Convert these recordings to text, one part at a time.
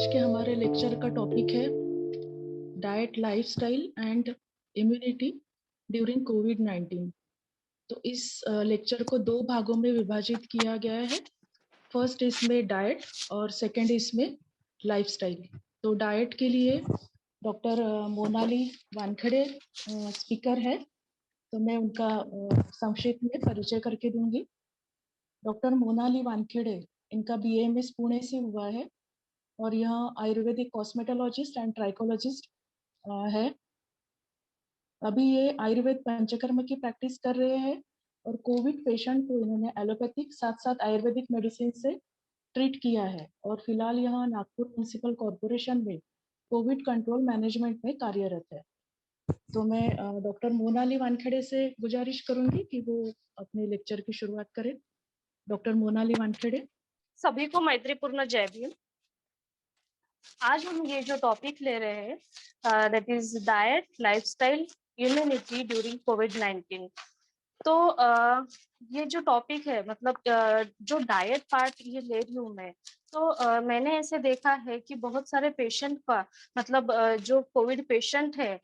आज के हमारे लेक्चर का टॉपिक है diet, lifestyle and immunity during कोविड-19। तो इस लेक्चर को दो भागों में विभाजित किया गया है। फर्स्ट इसमें डाइट और सेकंड इसमें लाइफस्टाइल। तो डाइट के लिए डॉक्टर मोनाली वानखेड़े स्पीकर है, तो मैं उनका संक्षेप में परिचय करके दूंगी। डॉक्टर मोनाली वानखेड़े, इनका BAMS पुणे से हुआ है और यह आयुर्वेदिक कॉस्मेटोलॉजिस्ट एंड ट्राइकोलॉजिस्ट है। अभी ये आयुर्वेद पंचकर्म की प्रैक्टिस कर रहे हैं और कोविड पेशेंट को इन्होंने एलोपैथिक साथ साथ आयुर्वेदिक मेडिसिन से ट्रीट किया है और फिलहाल यहाँ नागपुर म्युनिसिपल कॉरपोरेशन में कोविड कंट्रोल मैनेजमेंट में कार्यरत है। तो मैं डॉक्टर मोनाली वानखेड़े से गुजारिश करूंगी कि वो अपने लेक्चर की शुरुआत करें। डॉक्टर मोनाली वानखेड़े। सभी को मैत्रीपूर्ण जय भीम। आज हम ये जो टॉपिक ले रहे हैं that is diet, lifestyle, immunity during कोविड-19। तो ये जो टॉपिक है मतलब जो डाइट पार्ट ये ले रही हूँ मैं, तो मैंने ऐसे देखा है कि बहुत सारे पेशेंट का मतलब जो कोविड पेशेंट है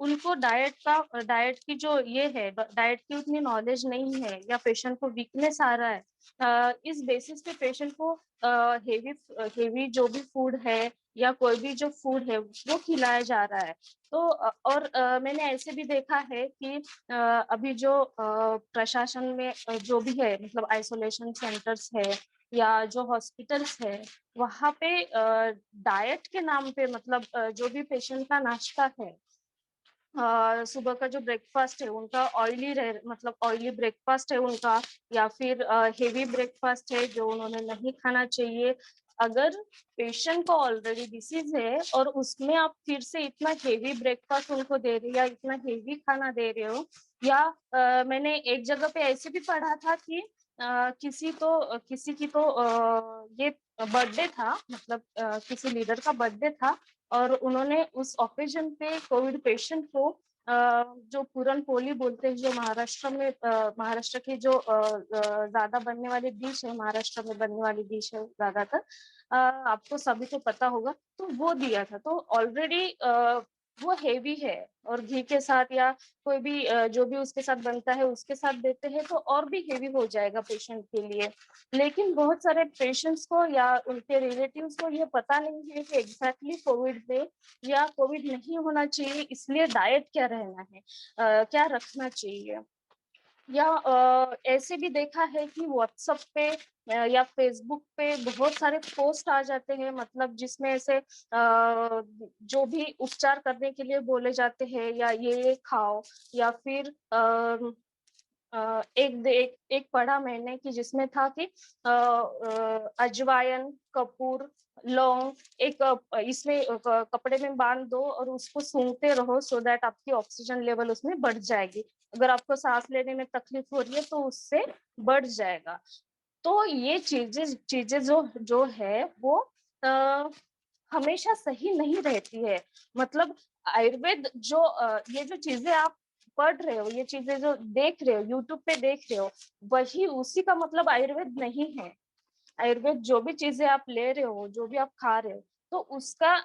उनको डाइट की जो ये है डाइट की उतनी नॉलेज नहीं है या पेशेंट को वीकनेस आ रहा है। इस बेसिस पे पेशेंट को हेवी जो भी फूड है या कोई भी जो फूड है वो खिलाया जा रहा है। तो और मैंने ऐसे भी देखा है कि अभी जो प्रशासन में जो भी है मतलब आइसोलेशन सेंटर्स है या जो हॉस्पिटल्स है वहाँ पे डाइट के नाम पे मतलब जो भी पेशेंट का नाश्ता है, सुबह का जो ब्रेकफास्ट है उनका ऑयली ब्रेकफास्ट है उनका, या फिर हेवी ब्रेकफास्ट है जो उन्होंने नहीं खाना चाहिए। अगर पेशेंट को ऑलरेडी डिसीज है और उसमें आप फिर से इतना हेवी ब्रेकफास्ट उनको दे रहे हो या इतना हेवी खाना दे रहे हो, या मैंने एक जगह पे ऐसे भी पढ़ा था कि किसी की तो ये बर्थडे था, मतलब किसी लीडर का बर्थडे था और उन्होंने उस ओकेजन पे कोविड पेशेंट को जो पूरन पोली बोलते हैं, जो महाराष्ट्र की जो ज्यादा बनने वाली डिश है, महाराष्ट्र में बनने वाली डिश है ज्यादातर, आपको सभी को पता होगा, तो वो दिया था। तो ऑलरेडी वो हेवी है और घी के साथ या कोई भी जो भी उसके साथ बनता है उसके साथ देते हैं तो और भी हेवी हो जाएगा पेशेंट के लिए। लेकिन बहुत सारे पेशेंट्स को या उनके रिलेटिव्स को ये पता नहीं है कि एग्जैक्टली कोविड में या कोविड नहीं होना चाहिए इसलिए डाइट क्या रहना है, क्या रखना चाहिए। या ऐसे भी देखा है कि व्हाट्सएप पे या फेसबुक पे बहुत सारे पोस्ट आ जाते हैं, मतलब जिसमें ऐसे जो भी उपचार करने के लिए बोले जाते हैं या ये खाओ, या फिर एक पढ़ा मैंने कि जिसमें था कि अजवाइन, कपूर, लौंग एक इसमें कपड़े में बांध दो और उसको सूंघते रहो सो दैट आपकी ऑक्सीजन लेवल उसमें बढ़ जाएगी। अगर आपको सांस लेने में तकलीफ हो रही है तो उससे बढ़ जाएगा। तो ये चीजें जो जो है वो आ, हमेशा सही नहीं रहती है। मतलब आयुर्वेद जो ये जो चीजें आप पढ़ रहे हो, ये चीजें जो देख रहे हो, यूट्यूब पे देख रहे हो, वही उसी का मतलब आयुर्वेद नहीं है। आयुर्वेद जो भी चीजें आप ले रहे हो, जो भी आप खा रहे हो, तो उसका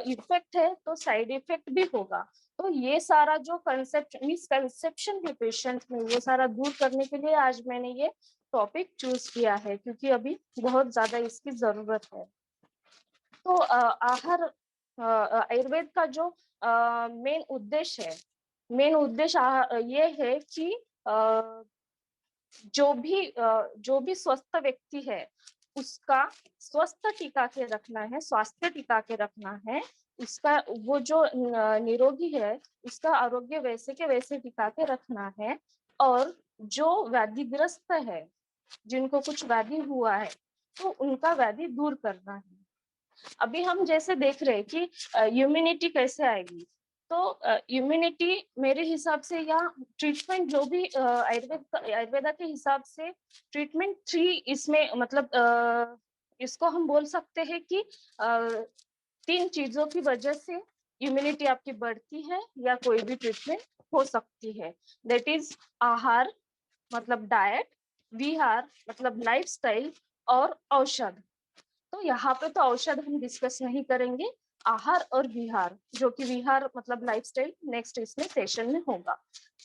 इफेक्ट है तो साइड इफेक्ट भी होगा। तो ये सारा जो मिसकंसेप्शन है पेशेंट में, ये सारा दूर करने के लिए आज मैंने ये टॉपिक चूज किया है, क्योंकि अभी बहुत ज्यादा इसकी जरूरत है। तो आयुर्वेद का जो मेन उद्देश्य ये है कि जो भी स्वस्थ व्यक्ति है उसका स्वस्थ टिका के रखना है, स्वास्थ्य टिका के रखना है। उसका वो जो निरोगी है उसका आरोग्य वैसे के वैसे टिका के रखना है। और जो व्याधिग्रस्त है, जिनको कुछ व्याधि हुआ है, तो उनका व्याधि दूर करना है। अभी हम जैसे देख रहे हैं कि इम्यूनिटी कैसे आएगी, तो इम्यूनिटी मेरे हिसाब से या ट्रीटमेंट जो भी आयुर्वेदा के हिसाब से ट्रीटमेंट 3 इसमें मतलब इसको हम बोल सकते हैं कि 3 चीजों की वजह से इम्यूनिटी आपकी बढ़ती है या कोई भी ट्रीटमेंट हो सकती है। दैट इज आहार मतलब डाइट, विहार मतलब लाइफस्टाइल, और औषध। तो यहाँ पे तो औषध हम डिस्कस नहीं करेंगे, आहार और विहार, जो कि विहार मतलब लाइफस्टाइल नेक्स्ट इसमें सेशन में होगा।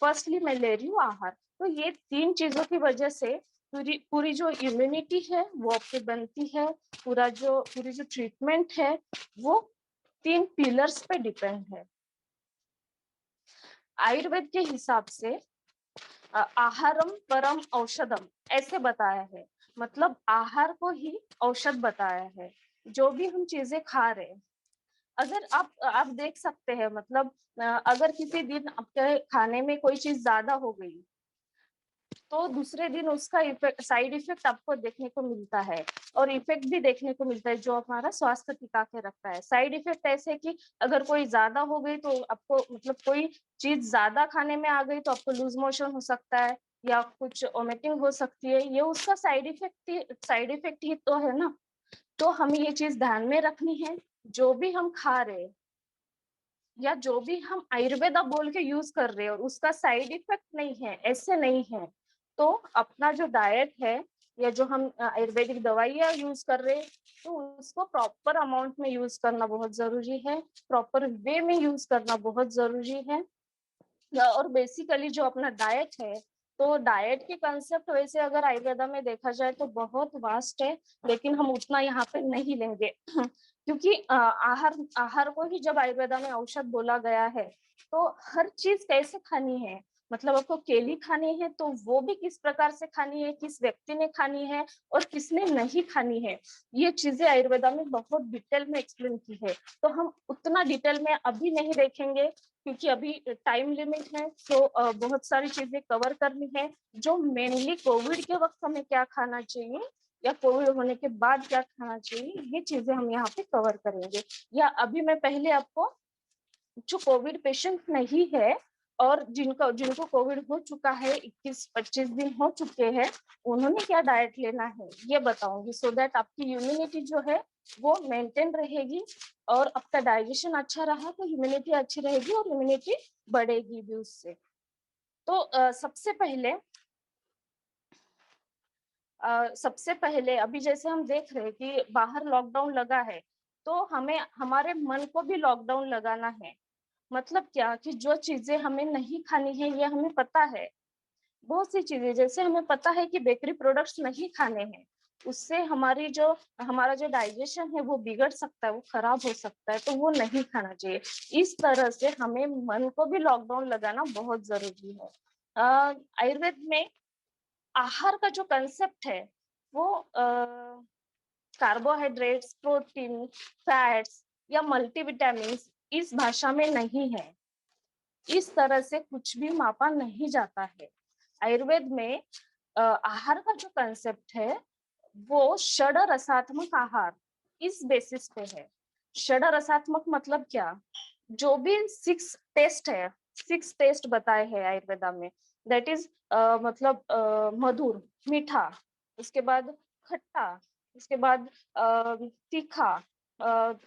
फर्स्टली मैं ले रही हूँ आहार। तो ये 3 चीजों की वजह से पूरी पूरी जो इम्यूनिटी है वो आपकी बनती है, पूरी जो ट्रीटमेंट है वो 3 पिलर्स पे डिपेंड है। आयुर्वेद के हिसाब से आहारम परम औषधम ऐसे बताया है, मतलब आहार को ही औषध बताया है। जो भी हम चीजें खा रहे हैं, अगर आप देख सकते हैं, मतलब अगर किसी दिन आपके खाने में कोई चीज ज्यादा हो गई तो दूसरे दिन उसका इफेक्ट, साइड इफेक्ट आपको देखने को मिलता है, और इफेक्ट भी देखने को मिलता है जो हमारा स्वास्थ्य टिका के रखता है। साइड इफेक्ट ऐसे कि अगर कोई ज्यादा हो गई तो आपको, मतलब कोई चीज ज्यादा खाने में आ गई तो आपको लूज मोशन हो सकता है या कुछ वोमिटिंग हो सकती है, ये उसका साइड इफेक्ट ही तो है ना। तो हमें ये चीज ध्यान में रखनी है, जो भी हम खा रहे हैं या जो भी हम आयुर्वेदा बोल के यूज कर रहे हैं और उसका साइड इफेक्ट नहीं है, ऐसे नहीं है, तो अपना जो डाइट है या जो हम आयुर्वेदिक दवाइयाँ यूज कर रहे हैं तो उसको प्रॉपर अमाउंट में यूज करना बहुत जरूरी है, प्रॉपर वे में यूज करना बहुत जरूरी है। और बेसिकली जो अपना डाइट है, तो डाइट के कंसेप्ट वैसे अगर आयुर्वेदा में देखा जाए तो बहुत वास्ट है, लेकिन हम उतना यहाँ पे नहीं लेंगे क्योंकि आहार आहार को ही जब आयुर्वेदा में औषध बोला गया है तो हर चीज कैसे खानी है, मतलब आपको केली खानी है तो वो भी किस प्रकार से खानी है, किस व्यक्ति ने खानी है और किसने नहीं खानी है, ये चीजें आयुर्वेदा में बहुत डिटेल में एक्सप्लेन की है। तो हम उतना डिटेल में अभी नहीं देखेंगे क्योंकि अभी टाइम लिमिट है, तो बहुत सारी चीजें कवर करनी है। जो मेनली कोविड के वक्त हमें क्या खाना चाहिए या कोविड होने के बाद क्या खाना चाहिए, ये चीजें हम यहाँ पे कवर करेंगे। या अभी मैं पहले आपको, जो कोविड पेशेंट नहीं है और जिनको कोविड हो चुका है, 21-25 दिन हो चुके हैं, उन्होंने क्या डाइट लेना है ये बताऊंगी, सो दैट आपकी इम्यूनिटी जो है वो मेंटेन रहेगी, और आपका डाइजेशन अच्छा रहा तो इम्यूनिटी अच्छी रहेगी और इम्यूनिटी बढ़ेगी भी उससे। तो सबसे पहले अभी जैसे हम देख रहे हैं कि बाहर लॉकडाउन लगा है, तो हमें हमारे मन को भी लॉकडाउन लगाना है। मतलब क्या कि जो चीजें हमें नहीं खानी है ये हमें पता है, बहुत सी चीजें जैसे हमें पता है कि बेकरी प्रोडक्ट्स नहीं खाने हैं, उससे हमारा जो डाइजेशन है वो बिगड़ सकता है, वो खराब हो सकता है, तो वो नहीं खाना चाहिए। इस तरह से हमें मन को भी लॉकडाउन लगाना बहुत जरूरी है। आयुर्वेद में आहार का जो कंसेप्ट है वो कार्बोहाइड्रेट्स, प्रोटीन, फैट्स या मल्टीविटामिन इस भाषा में नहीं है, इस तरह से कुछ भी मापा नहीं जाता है। आयुर्वेद में आहार का जो कंसेप्ट है वो षड रसात्मक आहार इस बेसिस पे है। षड रसात्मक मतलब क्या, जो भी 6 टेस्ट है, 6 टेस्ट बताए हैं आयुर्वेदा में, दैट इज मतलब मधुर, मीठा, उसके बाद खट्टा, उसके बाद तीखा,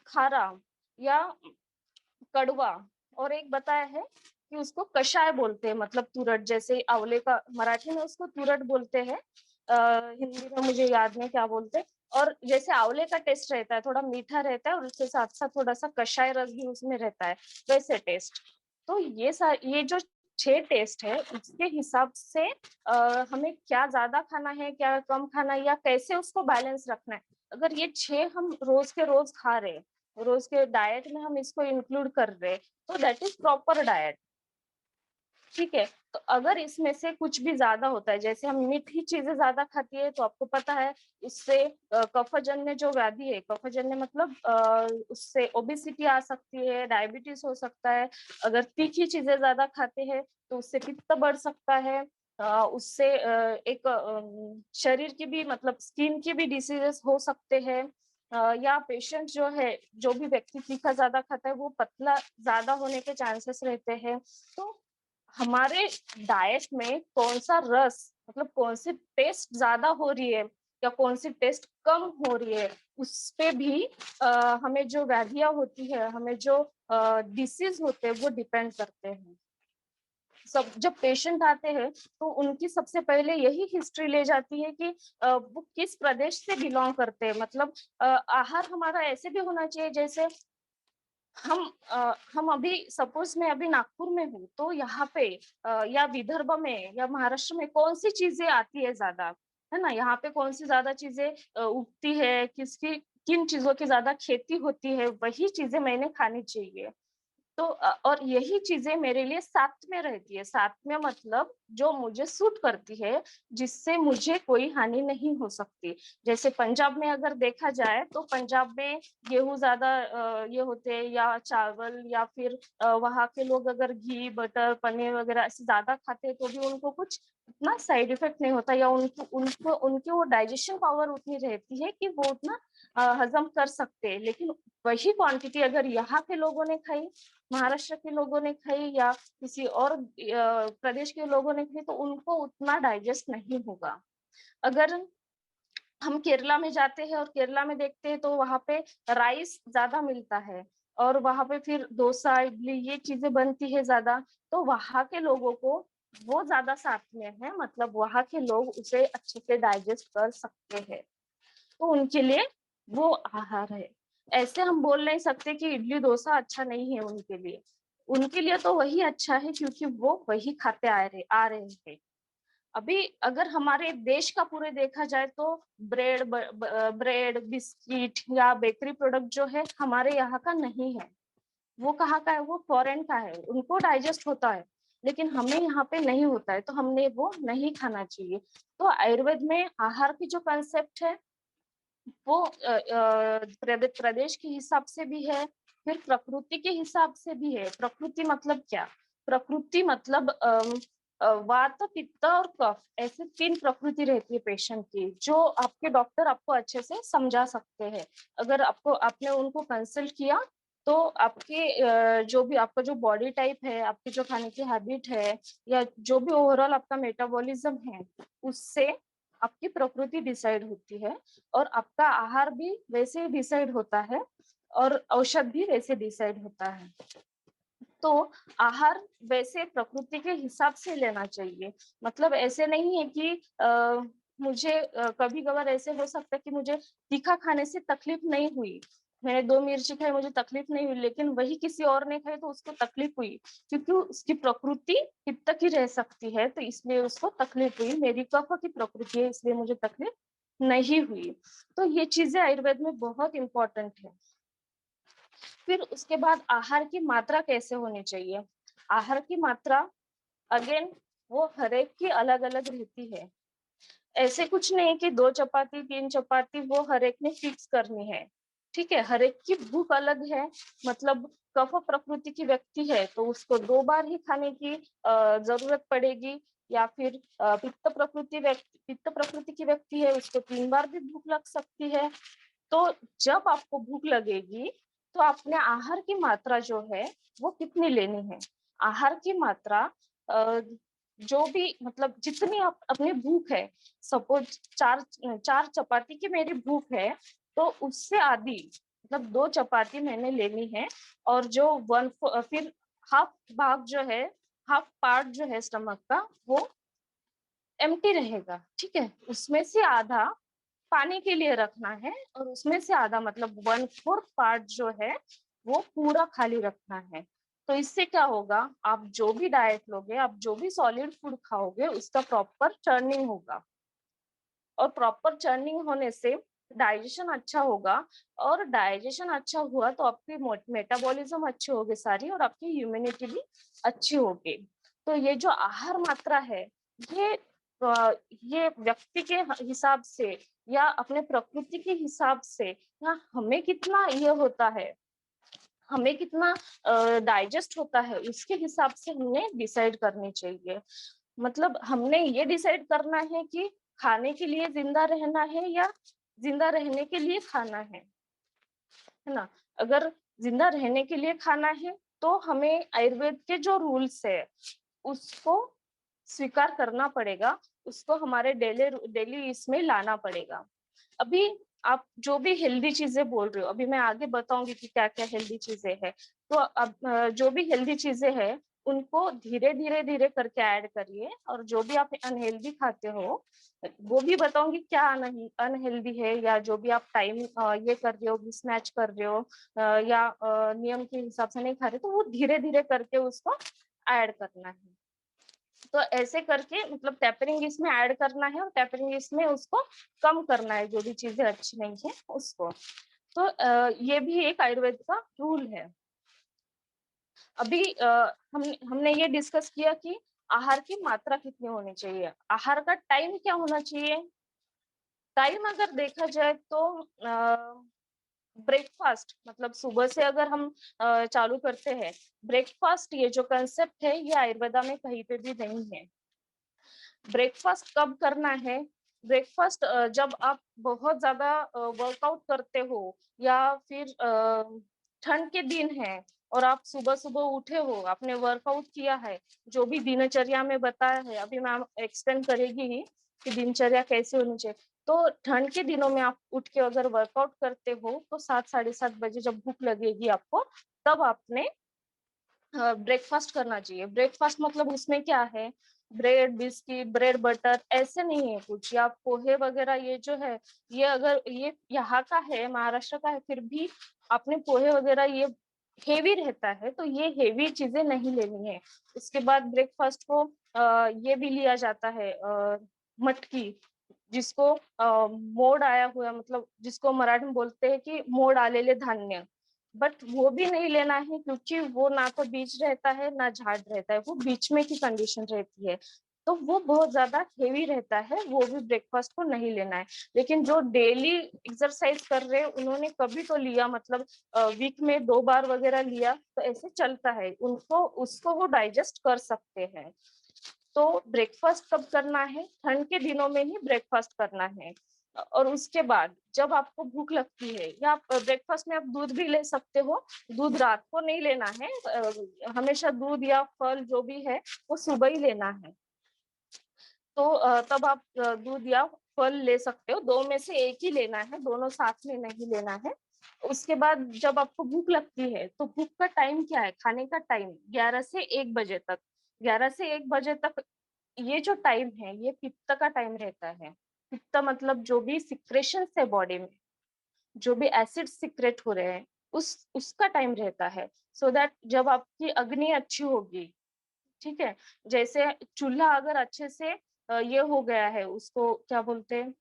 खारा या कड़वा, और एक बताया है कि उसको कषाय बोलते हैं, मतलब तुरट, जैसे आंवले का मराठी में उसको तुरट बोलते हैं, हिंदी में मुझे याद नहीं क्या बोलते हैं। और जैसे आंवले का टेस्ट रहता है, थोड़ा मीठा रहता है और उसके साथ साथ थोड़ा सा कषाय रस भी उसमें रहता है, वैसे टेस्ट। तो ये जो 6 टेस्ट है उसके हिसाब से हमें क्या ज्यादा खाना है, क्या कम खाना है, या कैसे उसको बैलेंस रखना है। अगर ये 6 हम रोज के रोज खा रहे हैं, रोज के डाइट में हम इसको इंक्लूड कर रहे हैं, तो दैट इज प्रॉपर डाइट। ठीक है, तो अगर इसमें से कुछ भी ज्यादा होता है, जैसे हम मीठी चीजें ज्यादा खाती है तो आपको पता है उससे कफजन्य जो व्याधि है, कफजन्य मतलब उससे ओबेसिटी आ सकती है, डायबिटीज हो सकता है। अगर तीखी चीजें ज्यादा खाते हैं तो उससे पित्त बढ़ सकता है, उससे एक शरीर की भी, मतलब स्किन की भी डिसीजेस हो सकते हैं। या पेशेंट जो है, जो भी व्यक्ति तीखा ज्यादा खाता है वो पतला ज्यादा होने के चांसेस रहते हैं। तो हमारे डाइट में कौन सा रस, मतलब कौन सी टेस्ट ज्यादा हो रही है या कौन सी टेस्ट कम हो रही है, उस पे भी हमें जो व्याधियां होती है, हमें जो डिसीज होते हैं वो डिपेंड करते हैं। सब जब पेशेंट आते हैं तो उनकी सबसे पहले यही हिस्ट्री ले जाती है कि वो किस प्रदेश से बिलोंग करते हैं। मतलब आहार हमारा ऐसे भी होना चाहिए जैसे हम अभी सपोज मैं अभी नागपुर में हूँ तो यहाँ पे या विदर्भ में या महाराष्ट्र में कौन सी चीजें आती है ज्यादा, है ना, यहाँ पे कौन सी ज्यादा चीजें उगती है, किसकी किन चीजों की ज्यादा खेती होती है, वही चीजें मैंने खानी चाहिए। तो और यही चीजें मेरे लिए साथ में रहती है। साथ में मतलब जो मुझे सूट करती है, जिससे मुझे कोई हानि नहीं हो सकती। जैसे पंजाब में अगर देखा जाए तो पंजाब में गेहूं ज्यादा ये होते हैं, या चावल, या फिर वहाँ के लोग अगर घी बटर पनीर वगैरह ऐसे ज्यादा खाते हैं तो भी उनको कुछ उतना साइड इफेक्ट नहीं होता, या उनको उनको उनकी वो डाइजेशन पावर उतनी रहती है कि वो उतना हजम कर सकते हैं। लेकिन वही क्वांटिटी अगर यहाँ के लोगों ने खाई, महाराष्ट्र के लोगों ने खाई, या किसी और प्रदेश के लोगों ने खाई, तो उनको उतना डाइजेस्ट नहीं होगा। अगर हम केरला में जाते हैं और केरला में देखते हैं तो वहां पे राइस ज्यादा मिलता है, और वहां पे फिर डोसा इडली ये चीजें बनती है ज्यादा, तो वहां के लोगों को वो ज्यादा साथ में है, मतलब वहां के लोग उसे अच्छे से डाइजेस्ट कर सकते हैं, तो उनके लिए वो आहार है। ऐसे हम बोल नहीं सकते कि इडली डोसा अच्छा नहीं है उनके लिए। उनके लिए तो वही अच्छा है क्योंकि वो वही खाते आ रहे हैं। अभी अगर हमारे देश का पूरे देखा जाए तो ब्रेड बिस्किट या बेकरी प्रोडक्ट जो है हमारे यहाँ का नहीं है। वो कहाँ का है, वो फॉरेन का है, उनको डाइजेस्ट होता है, लेकिन हमें यहाँ पे नहीं होता है, तो हमने वो नहीं खाना चाहिए। तो आयुर्वेद में आहार की जो कंसेप्ट है वो प्रदेश के हिसाब से भी है, फिर प्रकृति के हिसाब से भी है। प्रकृति मतलब क्या? प्रकृति मतलब वात पित्त और कफ, ऐसे 3 प्रकृति रहती है पेशेंट की, जो आपके डॉक्टर आपको अच्छे से समझा सकते हैं। अगर आपने उनको कंसल्ट किया तो आपके जो भी आपका जो बॉडी टाइप है, आपकी जो खाने की हैबिट है, या जो भी ओवरऑल आपका मेटाबॉलिज्म है, उससे आपकी प्रकृति डिसाइड होती है, और आपका आहार भी वैसे डिसाइड होता है, और औषध भी वैसे डिसाइड होता है। तो आहार वैसे प्रकृति के हिसाब से लेना चाहिए। मतलब ऐसे नहीं है कि मुझे कभी कभार ऐसे हो सकता है कि मुझे तीखा खाने से तकलीफ नहीं हुई, मैंने 2 मिर्ची खाई मुझे तकलीफ नहीं हुई, लेकिन वही किसी और ने खाई तो उसको तकलीफ हुई, क्योंकि उसकी प्रकृति पित्त की रह सकती है तो इसलिए उसको तकलीफ हुई। मेरी कफ की प्रकृति है इसलिए मुझे तकलीफ नहीं हुई। तो ये चीजें आयुर्वेद में बहुत इंपॉर्टेंट है। फिर उसके बाद आहार की मात्रा कैसे होनी चाहिए? आहार की मात्रा अगेन वो हर एक की अलग अलग रहती है। ऐसे कुछ नहीं कि 2 चपाती 3 चपाती वो हर एक ने फिक्स करनी है। ठीक है, हर एक की भूख अलग है। मतलब कफ प्रकृति की व्यक्ति है तो उसको 2 बार ही खाने की जरूरत पड़ेगी, या फिर पित्त प्रकृति की व्यक्ति है उसको 3 बार भी भूख लग सकती है। तो जब आपको भूख लगेगी तो अपने आहार की मात्रा जो है वो कितनी लेनी है? आहार की मात्रा जो भी मतलब जितनी आप अपनी भूख है, सपोज 4 चपाती की मेरी भूख है तो उससे आधी मतलब 2 चपाती मैंने लेनी है, और जो फिर हाफ भाग जो है, हाफ पार्ट जो है स्टमक का वो एम्प्टी रहेगा। ठीक है, उसमें से आधा पानी के लिए रखना है, और उसमें से आधा मतलब 1/4 पार्ट जो है वो पूरा खाली रखना है। तो इससे क्या होगा, आप जो भी डाइट लोगे, आप जो भी सॉलिड फूड खाओगे उसका प्रॉपर चर्निंग होगा, और प्रॉपर चर्निंग होने से डाइजेशन अच्छा होगा, और डाइजेशन अच्छा हुआ तो आपकी मेटाबॉलिज्म अच्छी होगी सारी, और आपकी इम्यूनिटी भी अच्छी होगी। तो ये जो आहार मात्रा है ये ये व्यक्ति के हिसाब से या अपने प्रकृति के हिसाब से, या हमें कितना ये होता है, हमें कितना डाइजेस्ट होता है उसके हिसाब से हमने डिसाइड करनी चाहिए। मतलब हमने ये डिसाइड करना है कि खाने के लिए जिंदा रहना है या जिंदा रहने के लिए खाना है ना। अगर जिंदा रहने के लिए खाना है तो हमें आयुर्वेद के जो रूल्स है उसको स्वीकार करना पड़ेगा, उसको हमारे डेली डेली इसमें लाना पड़ेगा। अभी आप जो भी हेल्दी चीजें बोल रहे हो, अभी मैं आगे बताऊंगी कि क्या क्या हेल्दी चीजें हैं। तो अब जो भी हेल्दी चीजें हैं उनको धीरे धीरे धीरे करके ऐड करिए। और जो भी आप अनहेल्दी खाते हो वो भी बताऊंगी क्या अनहेल्दी है, या जो भी आप टाइम ये कर रहे हो, मिसमैच कर रहे हो, या नियम के हिसाब से नहीं खा रहे, तो वो धीरे धीरे करके उसको ऐड करना है। तो ऐसे करके मतलब टेपरिंग इसमें ऐड करना है, और टेपरिंग इसमें उसको कम करना है, जो भी चीजें अच्छी नहीं है उसको। तो ये भी एक आयुर्वेद का रूल है। अभी हमने ये डिस्कस किया कि आहार की मात्रा कितनी होनी चाहिए, आहार का टाइम क्या होना चाहिए। टाइम अगर देखा जाए तो ब्रेकफास्ट मतलब सुबह से अगर हम चालू करते हैं ब्रेकफास्ट, ये जो कंसेप्ट है ये आयुर्वेदा में कहीं पे भी नहीं है। ब्रेकफास्ट कब करना है? ब्रेकफास्ट जब आप बहुत ज्यादा वर्कआउट करते हो, या फिर ठंड के दिन है और आप सुबह सुबह उठे हो, आपने वर्कआउट किया है, जो भी दिनचर्या में बताया है, अभी मैम एक्सप्लेन करेगी ही कि दिनचर्या कैसे होनी चाहिए। तो ठंड के दिनों में आप उठ के अगर वर्कआउट करते हो तो 7 साढ़े 7 बजे जब भूख लगेगी आपको, तब आपने ब्रेकफास्ट करना चाहिए। ब्रेकफास्ट मतलब उसमें क्या है, ब्रेड बिस्किट ब्रेड बटर ऐसे नहीं है कुछ, या पोहे वगैरह ये जो है, ये अगर ये यहाँ का है महाराष्ट्र का है फिर भी आपने पोहे वगैरह ये हेवी रहता है, तो ये हेवी चीजें नहीं लेनी है। उसके बाद ब्रेकफास्ट को ये भी लिया जाता है मटकी, जिसको मोड आया हुआ मतलब जिसको मराठी में बोलते हैं कि मोड आलेले धान्य, बट वो भी नहीं लेना है क्योंकि वो ना तो बीज रहता है ना झाड़ रहता है, वो बीच में की कंडीशन रहती है, तो वो बहुत ज्यादा हेवी रहता है, वो भी ब्रेकफास्ट को नहीं लेना है। लेकिन जो डेली एक्सरसाइज कर रहे हैं उन्होंने कभी तो लिया, मतलब वीक में 2 बार वगैरह लिया तो ऐसे चलता है, उनको उसको वो डाइजेस्ट कर सकते हैं। तो ब्रेकफास्ट कब करना है? ठंड के दिनों में ही ब्रेकफास्ट करना है। और उसके बाद जब आपको भूख लगती है, या आप ब्रेकफास्ट में आप दूध भी ले सकते हो, दूध रात को नहीं लेना है, हमेशा दूध या फल जो भी है वो सुबह ही लेना है। तो तब आप दूध या फल ले सकते हो, दो में से एक ही लेना है, दोनों साथ में नहीं लेना है। उसके बाद जब आपको भूख लगती है तो भूख का टाइम क्या है, खाने का टाइम 11 से 1 बजे तक। 11 से 1 बजे तक ये जो टाइम है ये पित्त का टाइम रहता है। पित्त मतलब जो भी सिक्रेशन है बॉडी में, जो भी एसिड सिक्रेट हो रहे हैं उसका टाइम रहता है। सो दैट जब आपकी अग्नि अच्छी होगी, ठीक है, जैसे चूल्हा अगर अच्छे से ये हो गया है, उसको क्या बोलते हैं,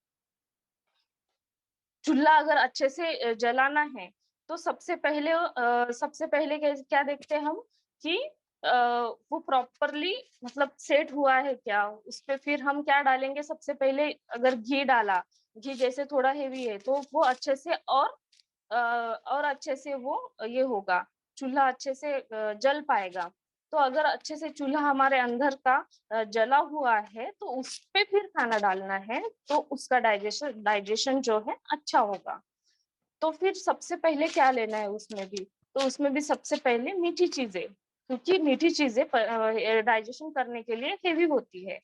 चूल्हा अगर अच्छे से जलाना है तो सबसे पहले क्या देखते हैं हम कि वो प्रॉपरली मतलब सेट हुआ है क्या, उस पे फिर हम क्या डालेंगे, सबसे पहले अगर घी डाला, घी जैसे थोड़ा हेवी है तो वो अच्छे से और अच्छे से वो ये होगा, चूल्हा अच्छे से जल पाएगा। तो अगर अच्छे से चूल्हा हमारे अंदर का जला हुआ है तो उस पे फिर खाना डालना है, तो उसका डाइजेशन जो है अच्छा होगा। तो फिर सबसे पहले क्या लेना है उसमें भी, तो उसमें भी सबसे पहले मीठी चीजें, क्योंकि मीठी चीजें डाइजेशन करने के लिए हेवी होती है,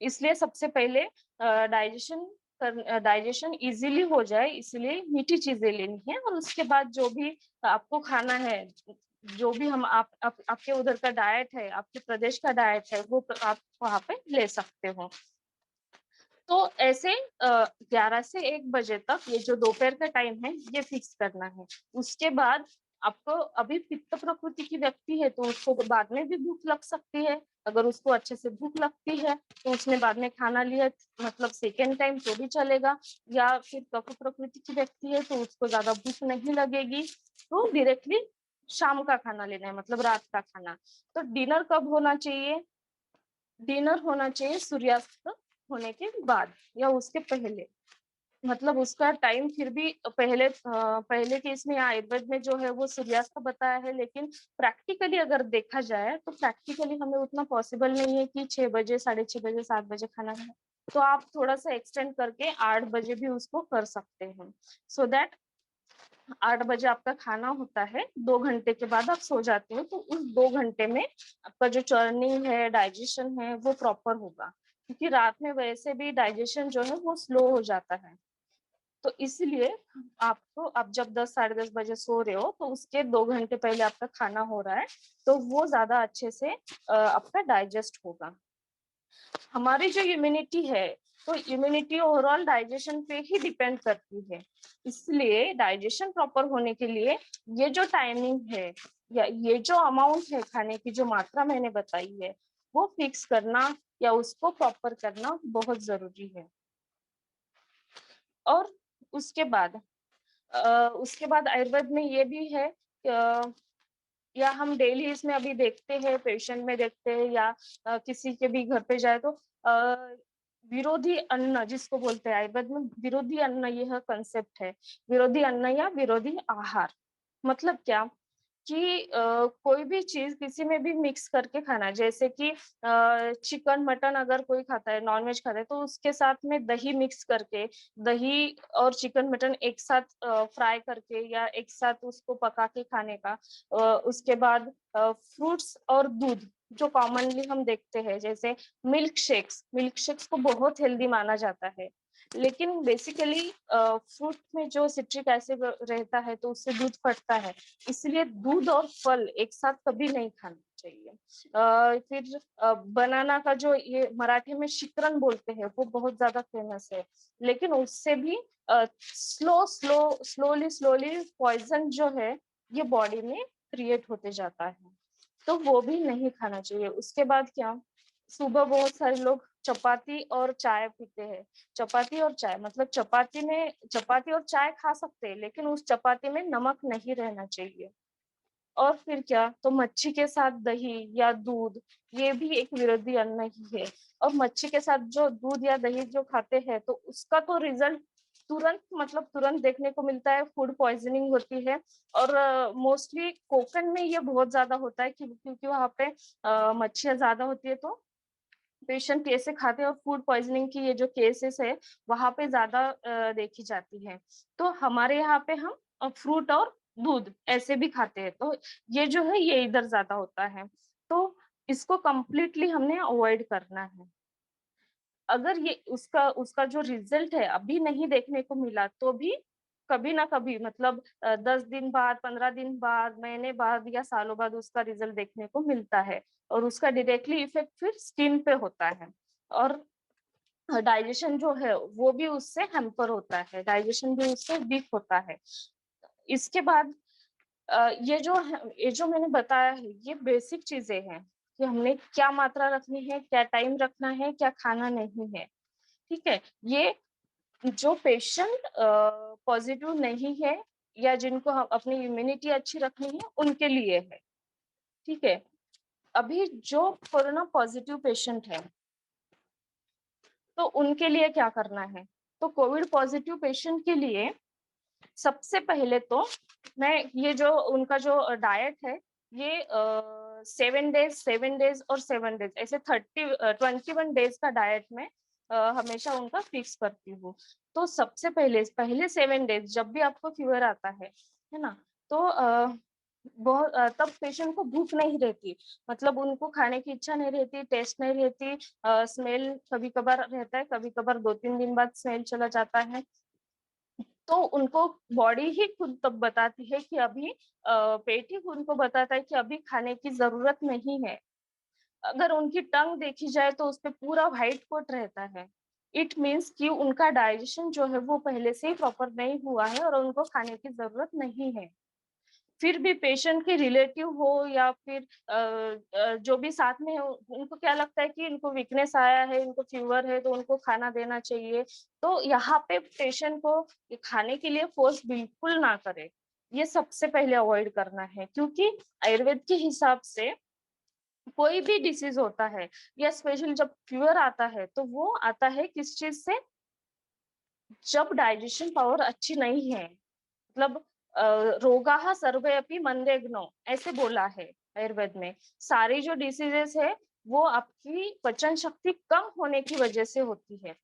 इसलिए सबसे पहले डाइजेशन इजीली हो जाए इसलिए मीठी चीजें लेनी है। और उसके बाद जो भी आपको खाना है, जो भी हम आपके उधर का डाइट है, आपके प्रदेश का डाइट है, वो आप वहाँ पे ले सकते हो। तो ऐसे 11 से 1 बजे तक ये जो दोपहर का टाइम है ये फिक्स करना है। उसके बाद आपको अभी पित्त प्रकृति की व्यक्ति है तो उसको बाद में भी भूख लग सकती है, अगर उसको अच्छे से भूख लगती है तो उसने बाद में खाना लिया मतलब सेकेंड टाइम तो भी चलेगा। या फिर कफ प्रकृति की व्यक्ति है तो उसको ज्यादा भूख नहीं लगेगी तो डायरेक्टली शाम का खाना लेना है, मतलब रात का खाना। तो डिनर कब होना चाहिए? डिनर होना चाहिए सूर्यास्त होने के बाद या उसके पहले, मतलब उसका टाइम फिर भी पहले के इसमें आयुर्वेद में जो है वो सूर्यास्त बताया है, लेकिन प्रैक्टिकली अगर देखा जाए तो प्रैक्टिकली हमें उतना पॉसिबल नहीं है कि 6 बजे 6:30 बजे 7 बजे खाना खाए, तो आप थोड़ा सा एक्सटेंड करके 8 बजे भी उसको कर सकते हैं। सो दैट 8 बजे आपका खाना होता है, 2 घंटे के बाद आप सो जाते हो, तो उस 2 घंटे में आपका जो चर्निंग है डाइजेशन है वो प्रॉपर होगा, क्योंकि रात में वैसे भी डाइजेशन जो है वो स्लो हो जाता है। तो इसलिए आपको, आप जब 10 साढ़े 10 बजे सो रहे हो तो उसके 2 घंटे पहले आपका खाना हो रहा है, तो वो ज्यादा अच्छे से आपका डाइजेस्ट होगा। हमारी जो इम्यूनिटी है, तो इम्यूनिटी ओवरऑल डाइजेशन पे ही डिपेंड करती है। इसलिए डाइजेशन प्रॉपर होने के लिए ये जो टाइमिंग है या ये जो अमाउंट है खाने की, जो मात्रा मैंने बताई है, वो फिक्स करना या उसको प्रॉपर करना बहुत जरूरी है। और उसके बाद आयुर्वेद में ये भी है, या हम डेली इसमें अभी देखते हैं, पेशेंट में देखते हैं, या किसी के भी घर पे जाए तो विरोधी अन्न जिसको बोलते हैं, आयुर्वेद में विरोधी अन्न यह कंसेप्ट है। विरोधी अन्न या विरोधी आहार मतलब क्या कि कोई भी चीज किसी में भी मिक्स करके खाना, जैसे कि चिकन मटन अगर कोई खाता है, नॉनवेज खाता है, तो उसके साथ में दही मिक्स करके, दही और चिकन मटन एक साथ फ्राई करके या एक साथ उसको पका के खाने का। उसके बाद फ्रूट्स और दूध जो कॉमनली हम देखते हैं, जैसे मिल्क शेक्स को बहुत हेल्दी माना जाता है, लेकिन बेसिकली फ्रूट में जो सिट्रिक एसिड रहता है तो उससे दूध फटता है, इसलिए दूध और फल एक साथ कभी नहीं खाना चाहिए। फिर बनाना का जो ये मराठी में शिकरण बोलते हैं, वो बहुत ज्यादा फेमस है, लेकिन उससे भी स्लोली स्लोली पॉइजन जो है ये बॉडी में क्रिएट होते जाता है, तो वो भी नहीं खाना चाहिए। उसके बाद क्या, सुबह बहुत सारे लोग चपाती और चाय पीते हैं। चपाती और चाय मतलब चपाती और चाय खा सकते हैं, लेकिन उस चपाती में नमक नहीं रहना चाहिए। और फिर क्या, तो मच्छी के साथ दही या दूध, ये भी एक विरोधी अन्न ही है। और मच्छी के साथ जो दूध या दही जो खाते हैं, तो उसका तो रिजल्ट तुरंत देखने को मिलता है, फूड पॉइजनिंग होती है। और मोस्टली कोकण में ये बहुत ज्यादा होता है, क्योंकि वहाँ पे मच्छियाँ ज्यादा होती है, तो पेशेंट ऐसे खाते हैं, और फूड पॉइजनिंग की ये जो केसेस है वहां पे ज्यादा देखी जाती है। तो हमारे यहाँ पे हम फ्रूट और दूध ऐसे भी खाते हैं, तो ये जो है ये इधर ज्यादा होता है, तो इसको कंप्लीटली हमने अवॉइड करना है। अगर ये उसका उसका जो रिजल्ट है अभी नहीं देखने को मिला, तो भी कभी ना कभी मतलब 10 दिन बाद, 15 दिन बाद, महीने बाद या सालों बाद उसका रिजल्ट देखने को मिलता है, और उसका डायरेक्टली इफेक्ट फिर स्किन पे होता है। और डाइजेशन जो है वो भी उससे हैम्पर होता है, डाइजेशन भी उससे वीक होता है। इसके बाद ये जो मैंने बताया है, ये बेसिक चीजें हैं कि हमने क्या मात्रा रखनी है, क्या टाइम रखना है, क्या खाना नहीं है। ठीक है, ये जो पेशेंट पॉजिटिव नहीं है या जिनको हम अपनी इम्यूनिटी अच्छी रखनी है उनके लिए है। ठीक है, अभी जो कोरोना पॉजिटिव पेशेंट है तो उनके लिए क्या करना है। तो कोविड पॉजिटिव पेशेंट के लिए सबसे पहले तो मैं ये जो उनका जो डाइट है, ये 7 डेज और 7 डेज ऐसे 21 डेज का डाइट में हमेशा उनका फिक्स करती हूँ। तो सबसे पहले पहले 7 डेज जब भी आपको फीवर आता है ना, तो बहुत तब पेशेंट को भूख नहीं रहती, मतलब उनको खाने की इच्छा नहीं रहती, टेस्ट नहीं रहती, स्मेल कभी कभार रहता है, कभी कभार 2-3 दिन बाद स्मेल चला जाता है। तो उनको बॉडी ही खुद तब बताती है कि अभी पेट ही उनको बताता है कि अभी खाने की जरूरत नहीं है। अगर उनकी टंग देखी जाए तो उसपे पूरा व्हाइट कोट रहता है, इट मीन्स कि उनका डाइजेशन जो है वो पहले से ही प्रॉपर नहीं हुआ है और उनको खाने की जरूरत नहीं है। फिर भी पेशेंट के रिलेटिव हो या फिर जो भी साथ में है, उनको क्या लगता है कि इनको वीकनेस आया है, इनको फीवर है, तो उनको खाना देना चाहिए। तो यहाँ पे पेशेंट को खाने के लिए फोर्स बिल्कुल ना करे, ये सबसे पहले अवॉइड करना है। क्योंकि आयुर्वेद के हिसाब से कोई भी डिसीज होता है या स्पेशली जब फीवर आता है, तो वो आता है किस चीज से, जब डाइजेशन पावर अच्छी नहीं है। मतलब रोगाः सर्वे अपि मंदेग्नो ऐसे बोला है आयुर्वेद में। सारी जो डिसीजेस है वो आपकी पचन शक्ति कम होने की वजह से होती है।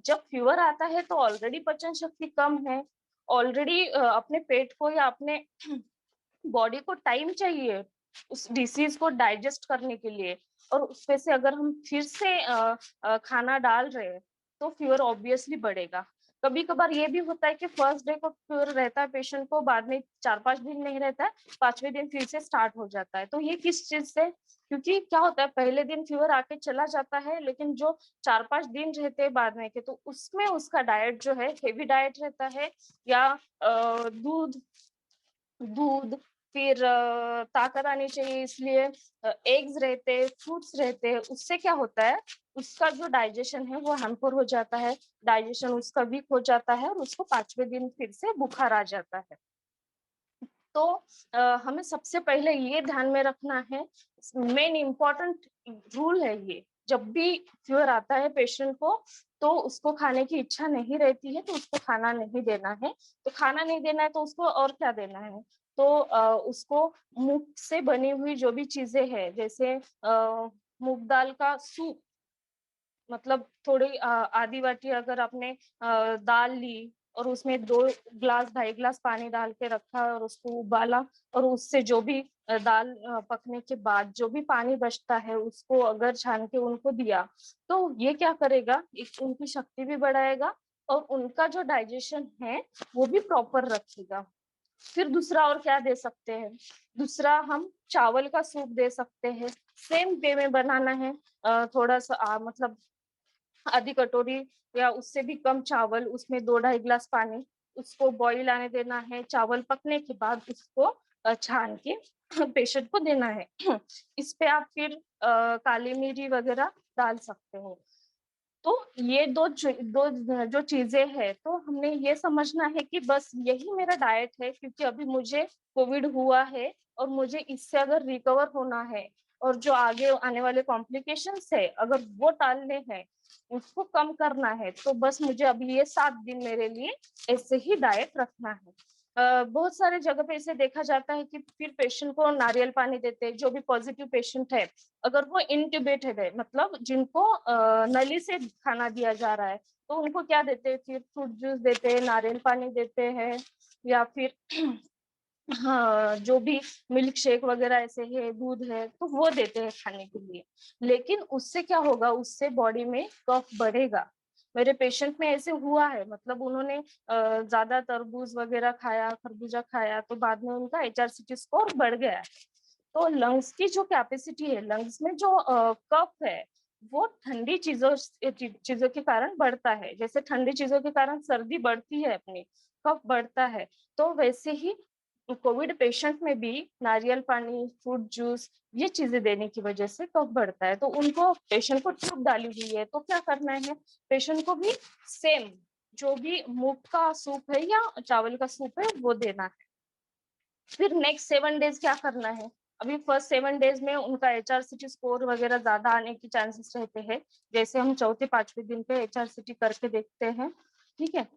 जब फीवर आता है तो ऑलरेडी पचन शक्ति कम है, ऑलरेडी अपने पेट को या अपने बॉडी को टाइम चाहिए उस डिसीज को डाइजेस्ट करने के लिए, और उसमें से अगर हम फिर से खाना डाल रहे हैं तो फीवर ऑब्वियसली बढ़ेगा। कभी कभार ये भी होता है कि फर्स्ट डे को फीवर रहता है पेशेंट को, बाद में 4-5 दिन नहीं रहता है, 5वें दिन फिर से स्टार्ट हो जाता है। तो ये किस चीज से, क्योंकि क्या होता है पहले दिन फीवर आके चला जाता है, लेकिन जो 4-5 दिन रहते हैं बाद में के, तो उसमें उसका डाइट जो है हेवी डाइट रहता है, या दूध दूध फिर ताकत आनी चाहिए, इसलिए एग्स रहते, फ्रूट्स रहते, उससे क्या होता है उसका जो डाइजेशन है वो हैम्पर हो जाता है, डाइजेशन उसका वीक हो जाता है और उसको 5वें दिन फिर से बुखार आ जाता है। तो हमें सबसे पहले ये ध्यान में रखना है, मेन इम्पोर्टेंट रूल है ये, जब भी फीवर आता है पेशेंट को तो उसको खाने की इच्छा नहीं रहती है तो उसको खाना नहीं देना है। तो खाना नहीं देना है तो उसको और क्या देना है, तो उसको मूंग से बनी हुई जो भी चीजें हैं, जैसे मूंग दाल का सूप, मतलब थोड़ी आधी वाटी अगर आपने दाल ली और उसमें 2 ग्लास 2.5 ग्लास पानी डाल के रखा और उसको उबाला, और उससे जो भी दाल पकने के बाद जो भी पानी बचता है उसको अगर छान के उनको दिया, तो ये क्या करेगा, एक उनकी शक्ति भी बढ़ाएगा और उनका जो डाइजेशन है वो भी प्रॉपर रखेगा। फिर दूसरा और क्या दे सकते हैं, दूसरा हम चावल का सूप दे सकते हैं। सेम वे में बनाना है, थोड़ा सा मतलब आधी कटोरी या उससे भी कम चावल, उसमें 2-2.5 ग्लास पानी, उसको बॉईल आने देना है। चावल पकने के बाद उसको छान के पेशेंट को देना है। इस पे आप फिर काली मिरी वगैरह डाल सकते हो। तो ये दो जो चीजें हैं, तो हमने ये समझना है कि बस यही मेरा डाइट है, क्योंकि अभी मुझे कोविड हुआ है और मुझे इससे अगर रिकवर होना है और जो आगे आने वाले कॉम्प्लिकेशंस है अगर वो टालने हैं, उसको कम करना है, तो बस मुझे अभी ये 7 दिन मेरे लिए ऐसे ही डाइट रखना है। बहुत सारे जगह पे इसे देखा जाता है कि फिर पेशेंट को नारियल पानी देते हैं, जो भी पॉजिटिव पेशेंट है, अगर वो इंट्यूबेटेड है, मतलब जिनको नली से खाना दिया जा रहा है, तो उनको क्या देते हैं, फिर फ्रूट जूस देते हैं, नारियल पानी देते हैं, या फिर हाँ जो भी मिल्क शेक वगैरह ऐसे है, दूध है, तो वो देते हैं खाने के लिए। लेकिन उससे क्या होगा, उससे बॉडी में कफ बढ़ेगा। मेरे पेशेंट में ऐसे हुआ है, मतलब उन्होंने ज्यादा तरबूज वगैरह खाया, खरबूजा खाया, तो बाद में उनका HRCT स्कोर बढ़ गया है। तो लंग्स की जो कैपेसिटी है, लंग्स में जो कफ है, वो ठंडी चीजों के कारण बढ़ता है। जैसे ठंडी चीजों के कारण सर्दी बढ़ती है अपनी, कफ बढ़ता है, तो वैसे ही कोविड पेशेंट में भी नारियल पानी, फ्रूट जूस, ये चीजें देने की वजह से कफ बढ़ता है। तो उनको पेशेंट को ट्यूब डाली हुई है, तो क्या करना है, पेशेंट को भी सेम जो भी मूंग का सूप है या चावल का सूप है वो देना है। फिर नेक्स्ट 7 डेज क्या करना है, अभी फर्स्ट 7 डेज में उनका HRCT स्कोर वगैरह ज्यादा आने की चांसेस रहते हैं, जैसे हम चौथे 5वें दिन पे HRCT करके देखते हैं, ठीक है,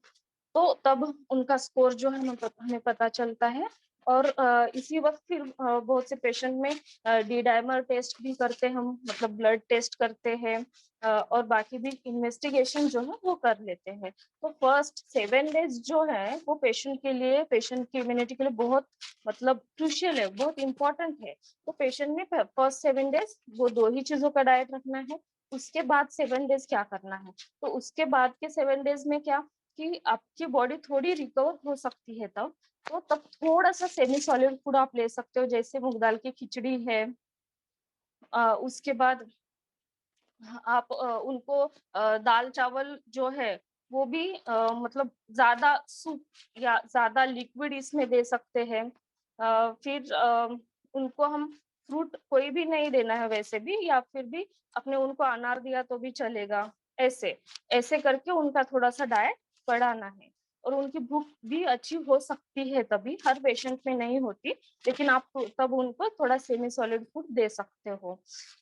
तो तब उनका स्कोर जो है हमें पता चलता है। और इसी वक्त फिर बहुत से पेशेंट में डी डायमर टेस्ट भी करते हैं हम, मतलब ब्लड टेस्ट करते हैं, और बाकी भी इन्वेस्टिगेशन जो है वो कर लेते हैं। तो फर्स्ट 7 डेज जो है वो पेशेंट के लिए, पेशेंट की इम्यूनिटी के लिए बहुत मतलब क्रूशियल है, बहुत इंपॉर्टेंट है। तो पेशेंट ने फर्स्ट 7 डेज वो 2 ही चीजों का डाइट रखना है। उसके बाद 7 डेज क्या करना है, तो उसके बाद के 7 डेज में क्या, कि आपकी बॉडी थोड़ी रिकवर हो सकती है तब, तो तब थोड़ा सा सेमी सॉलिड फूड आप ले सकते हो, जैसे मूंग दाल की खिचड़ी है। उसके बाद आप उनको दाल चावल जो है वो भी मतलब ज्यादा सूप या ज्यादा लिक्विड इसमें दे सकते हैं। फिर उनको हम फ्रूट कोई भी नहीं देना है वैसे भी, या फिर भी अपने उनको अनार दिया तो भी चलेगा। ऐसे ऐसे करके उनका थोड़ा सा डाइट बढ़ाना है, और उनकी भूख भी अच्छी हो सकती है, तभी हर पेशेंट में नहीं होती, लेकिन आप तब उनको थोड़ा सेमी सॉलिड फूड दे सकते हो।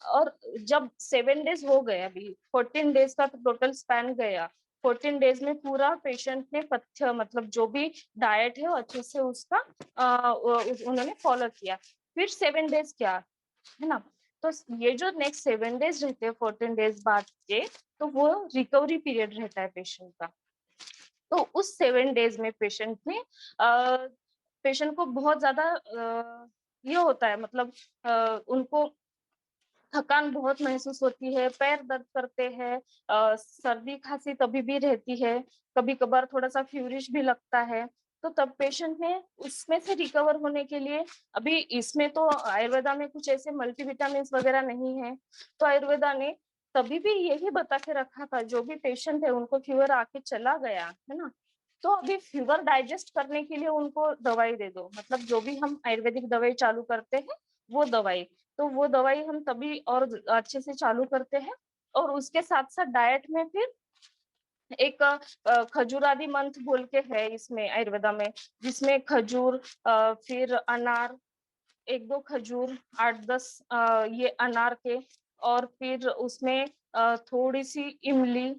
और जब 7 डेज हो गए, अभी 14 डेज का तो टोटल स्पैन गया, 14 डेज में पूरा पेशेंट ने पथ्य मतलब जो भी डाइट है वो अच्छे से उसका उन्होंने फॉलो किया। फिर 7 डेज क्या है ना, तो ये जो नेक्स्ट 7 डेज रहते हैं 14 डेज बाद के, तो वो रिकवरी पीरियड रहता है पेशेंट का। तो उस 7 डेज में पेशेंट को बहुत ज्यादा ये होता है, मतलब उनको थकान बहुत महसूस होती है, पैर दर्द करते हैं, सर्दी खांसी तभी भी रहती है, कभी कभार थोड़ा सा फ्यूरिश भी लगता है। तो तब पेशेंट ने उसमें से रिकवर होने के लिए, अभी इसमें तो आयुर्वेदा में कुछ ऐसे मल्टीविटामिन वगैरह नहीं है, तो आयुर्वेदा ने तभी भी यही बता के रखा था, जो भी पेशेंट है उनको फीवर आके चला गया है ना, तो अभी फीवर डाइजेस्ट करने के लिए उनको दवाई दे दो, मतलब जो भी हम आयुर्वेदिक दवाई चालू करते हैं वो दवाई, तो वो दवाई हम तभी और अच्छे से चालू करते हैं। और उसके साथ साथ डाइट में फिर एक खजूरादि मंथ बोल के है इसमें आयुर्वेदा में, जिसमें खजूर, फिर अनार, एक दो खजूर, 8-10 ये अनार के, और फिर उसमें थोड़ी सी इमली,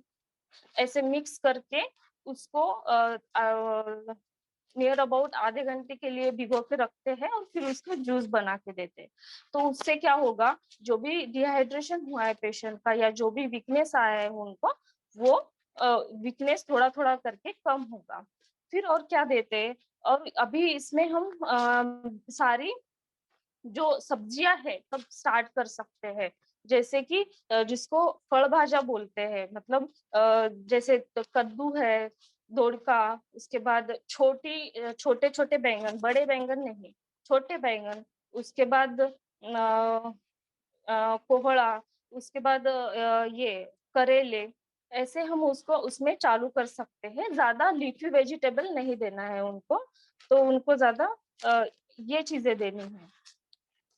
ऐसे मिक्स करके उसको नियर अबाउट आधे घंटे के लिए भिगो के रखते हैं और फिर उसका जूस बना के देते हैं। तो उससे क्या होगा, जो भी डिहाइड्रेशन हुआ है पेशेंट का या जो भी वीकनेस आया है उनको, वो वीकनेस थोड़ा थोड़ा करके कम होगा। फिर और क्या देते हैं, और अभी इसमें हम सारी जो सब्जियां है तब स्टार्ट कर सकते हैं, जैसे कि जिसको फल भाजा बोलते हैं, मतलब जैसे कद्दू है, दोड़का, उसके बाद छोटे छोटे बैंगन, बड़े बैंगन नहीं, छोटे बैंगन, उसके बाद कोहड़ा, उसके बाद ये करेले, ऐसे हम उसको उसमें चालू कर सकते हैं। ज्यादा लीफी वेजिटेबल नहीं देना है उनको, तो उनको ज्यादा ये चीजें देनी है,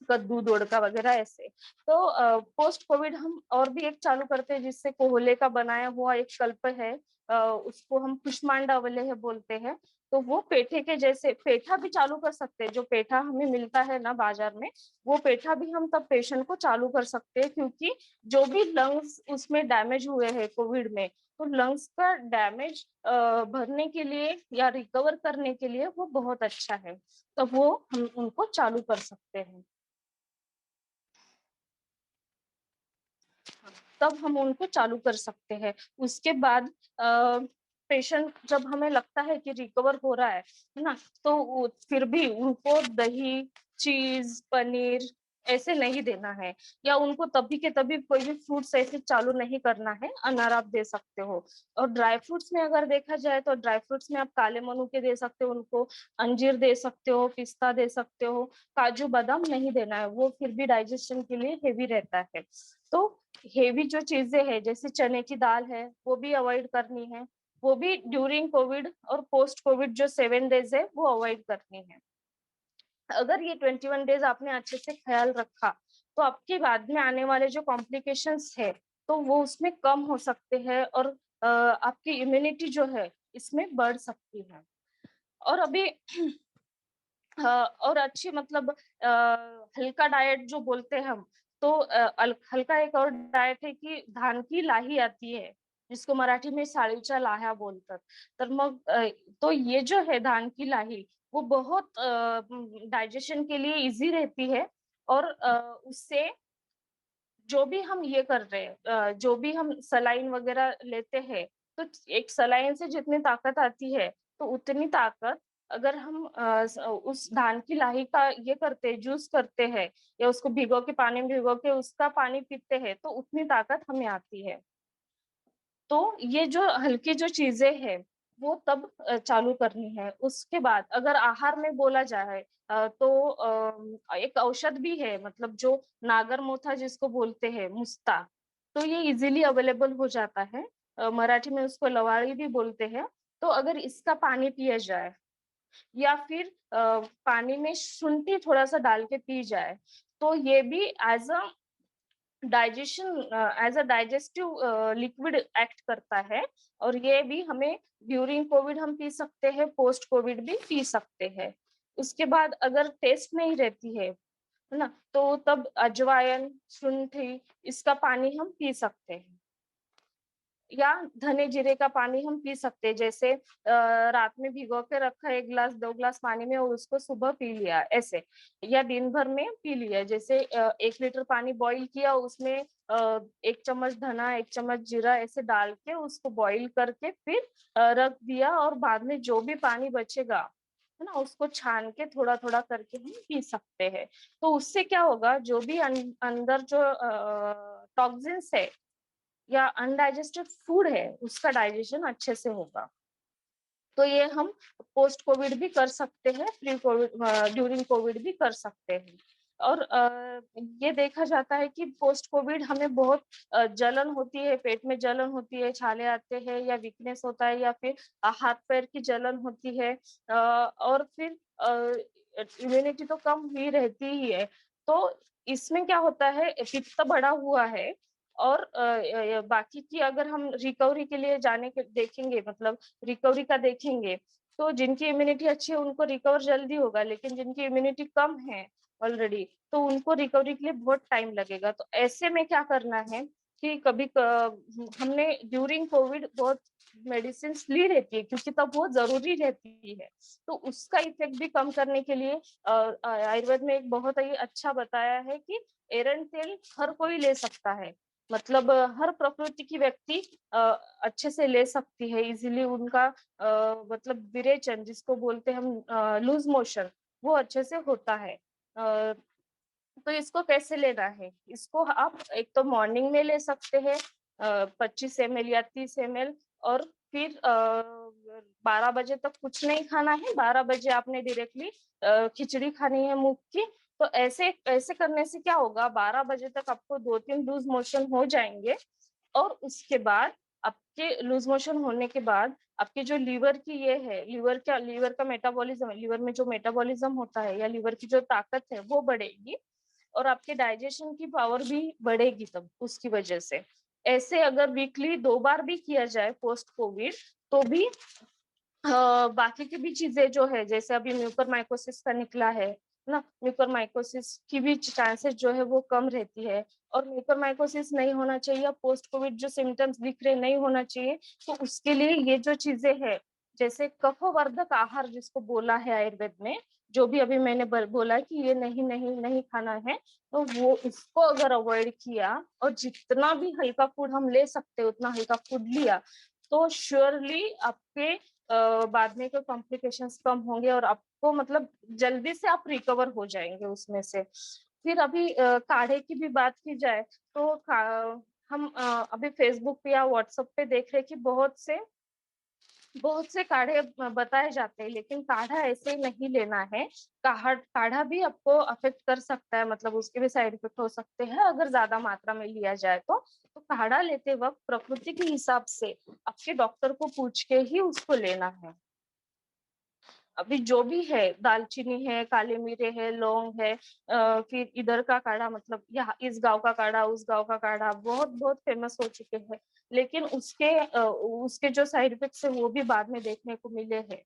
कद्दू, दोड़का वगैरह ऐसे। तो पोस्ट कोविड हम और भी एक चालू करते हैं, जिससे कोहले का बनाया हुआ एक कल्प है, उसको हम कुष्मांडा अवलेह बोलते हैं। तो वो पेठे के जैसे पेठा भी चालू कर सकते हैं, जो पेठा हमें मिलता है ना बाजार में, वो पेठा भी हम तब पेशेंट को चालू कर सकते हैं, क्योंकि जो भी लंग्स उसमें डैमेज हुए हैं कोविड में, तो लंग्स का डैमेज भरने के लिए या रिकवर करने के लिए वो बहुत अच्छा है, तो वो हम उनको चालू कर सकते हैं। तब हम उनको चालू कर सकते हैं। उसके बाद पेशेंट जब हमें लगता है कि रिकवर हो रहा है ना, तो फिर भी उनको दही, चीज, पनीर ऐसे नहीं देना है, या उनको तभी के तभी कोई भी फ्रूट्स ऐसे चालू नहीं करना है। अनार आप दे सकते हो, और ड्राई फ्रूट्स में अगर देखा जाए तो ड्राई फ्रूट्स में आप काले मनु के दे सकते हो उनको, अंजीर दे सकते हो, पिस्ता दे सकते हो, काजू बादाम नहीं देना है, वो फिर भी डाइजेशन के लिए हेवी रहता है। तो हेवी जो चीजें हैं, जैसे चने की दाल है, वो भी अवॉइड करनी है, वो भी ड्यूरिंग कोविड और पोस्ट कोविड जो 7 डेज है वो अवॉइड करनी है। अगर ये 21 डेज आपने अच्छे से ख्याल रखा, तो आपके बाद में आने वाले जो कॉम्प्लिकेशंस है तो वो उसमें कम हो सकते हैं, और आपकी इम्यूनिटी जो है इसमें बढ़ सकती है। और अभी और अच्छी मतलब हल्का डाइट जो बोलते हैं हम, तो हल्का एक और डाइट है कि धान की लाही आती है, जिसको मराठी में साळीच्या लाह्या बोलतात। तर मग तो ये जो है धान की लाही, वो बहुत डाइजेशन के लिए इजी रहती है, और उससे जो भी हम ये कर रहे हैं, जो भी हम सलाइन वगैरह लेते हैं, तो एक सलाइन से जितनी ताकत आती है, तो उतनी ताकत अगर हम उस धान की लाही का ये करते हैं, जूस करते हैं, या उसको भिगो के पानी में भिगो के उसका पानी पीते हैं, तो उतनी ताकत हमें आती है। तो ये जो हल्की जो चीजें हैं वो तब चालू करनी है। उसके बाद अगर आहार में बोला जाए, तो एक औषध भी है, मतलब जो नागर मोथा जिसको बोलते हैं, मुस्ता, तो ये इजीली अवेलेबल हो जाता है। मराठी में उसको लवाड़ी भी बोलते हैं। तो अगर इसका पानी पिया जाए, या फिर पानी में शुंठी थोड़ा सा डाल के पी जाए, तो ये भी as a digestion, as a digestive liquid act करता है। और ये भी हमें ड्यूरिंग कोविड हम पी सकते हैं, पोस्ट कोविड भी पी सकते हैं। उसके बाद अगर टेस्ट नहीं रहती है ना, तो तब अजवायन, शुंठी, इसका पानी हम पी सकते हैं, या धने जीरे का पानी हम पी सकते हैं। जैसे रात में भिगो के रखा 1 गिलास 2 गिलास पानी में, और उसको सुबह पी लिया ऐसे, या दिन भर में पी लिया। जैसे 1 लीटर पानी बॉईल किया, उसमें 1 चम्मच धना, 1 चम्मच जीरा ऐसे डाल के उसको बॉईल करके फिर रख दिया, और बाद में जो भी पानी बचेगा है ना, उसको छान के थोड़ा थोड़ा करके हम पी सकते हैं। तो उससे क्या होगा, जो भी अंदर जो टॉक्सिन्स है या अनडाइजेस्टेड फूड है, उसका डाइजेशन अच्छे से होगा। तो ये हम पोस्ट कोविड भी कर सकते हैं, प्री कोविड, ड्यूरिंग कोविड भी कर सकते हैं। और ये देखा जाता है कि पोस्ट कोविड हमें बहुत जलन होती है, पेट में जलन होती है, छाले आते हैं या वीकनेस होता है, या फिर हाथ पैर की जलन होती है, और फिर इम्यूनिटी तो कम हुई रहती ही है। तो इसमें क्या होता है, पित्त बढ़ा हुआ है। और बाकी की अगर हम रिकवरी के लिए जाने के देखेंगे, मतलब रिकवरी का देखेंगे, तो जिनकी इम्यूनिटी अच्छी है उनको रिकवर जल्दी होगा, लेकिन जिनकी इम्यूनिटी कम है ऑलरेडी, तो उनको रिकवरी के लिए बहुत टाइम लगेगा। तो ऐसे में क्या करना है कि हमने ड्यूरिंग कोविड बहुत मेडिसिन ली रहती है, क्योंकि तब वो जरूरी रहती है। तो उसका इफेक्ट भी कम करने के लिए आयुर्वेद में एक बहुत ही अच्छा बताया है कि एरंड तेल हर कोई ले सकता है। मतलब हर प्रकृति की व्यक्ति अच्छे से ले सकती है इजीली। उनका मतलब विरेचन जिसको बोलते हैं हम, लूज मोशन, वो अच्छे से होता है। तो इसको कैसे लेना है, इसको आप एक तो मॉर्निंग में ले सकते हैं 25 ml या 30 ml, और फिर 12 बजे तक कुछ नहीं खाना है। 12 बजे आपने डायरेक्टली खिचड़ी खानी है मूंग की। तो ऐसे ऐसे करने से क्या होगा, 12 बजे तक आपको 2-3 लूज मोशन हो जाएंगे। और उसके बाद आपके लूज मोशन होने के बाद आपके जो लीवर की ये है, लीवर का मेटाबॉलिज्म, लीवर में जो मेटाबॉलिज्म होता है या लीवर की जो ताकत है वो बढ़ेगी, और आपके डाइजेशन की पावर भी बढ़ेगी तब उसकी वजह से। ऐसे अगर वीकली 2 बार भी किया जाए पोस्ट कोविड, तो भी बाकी की भी चीजें जो है, जैसे अभी म्यूकरमाइकोसिस का निकला है ना, म्यूकरमाइकोसिस की भी चांसेस जो है वो कम रहती है। और म्यूकरमाइकोसिस नहीं होना चाहिए, या पोस्ट कोविड जो सिम्टम्स दिख रहे नहीं होना चाहिए, तो उसके लिए ये जो चीजें है, जैसे कफवर्धक आहार जिसको बोला है आयुर्वेद में, जो भी अभी मैंने बोला कि ये नहीं नहीं नहीं खाना है, तो वो इसको अगर अवॉइड किया और जितना भी हल्का फूड हम ले सकते हैं उतना हल्का फूड लिया, तो श्योरली आपके बाद में कोई कॉम्प्लिकेशंस कम होंगे, और आपको मतलब जल्दी से आप रिकवर हो जाएंगे उसमें से। फिर अभी काढ़े की भी बात की जाए, तो हम अभी फेसबुक पे या व्हाट्सएप पे देख रहे हैं कि बहुत से काढ़े बताए जाते हैं, लेकिन काढ़ा ऐसे ही नहीं लेना है। काढ़ा भी आपको अफेक्ट कर सकता है, मतलब उसके भी साइड इफेक्ट हो सकते हैं अगर ज्यादा मात्रा में लिया जाए तो काढ़ा लेते वक्त प्रकृति के हिसाब से आपके डॉक्टर को पूछ के ही उसको लेना है। अभी जो भी है, दालचीनी है, काले मिरे है, लौंग है, फिर इधर का काढ़ा, मतलब यहाँ इस गांव का काढ़ा, उस गांव का काढ़ा बहुत बहुत फेमस हो चुके हैं, लेकिन उसके जो साइड इफेक्ट्स है वो भी बाद में देखने को मिले हैं।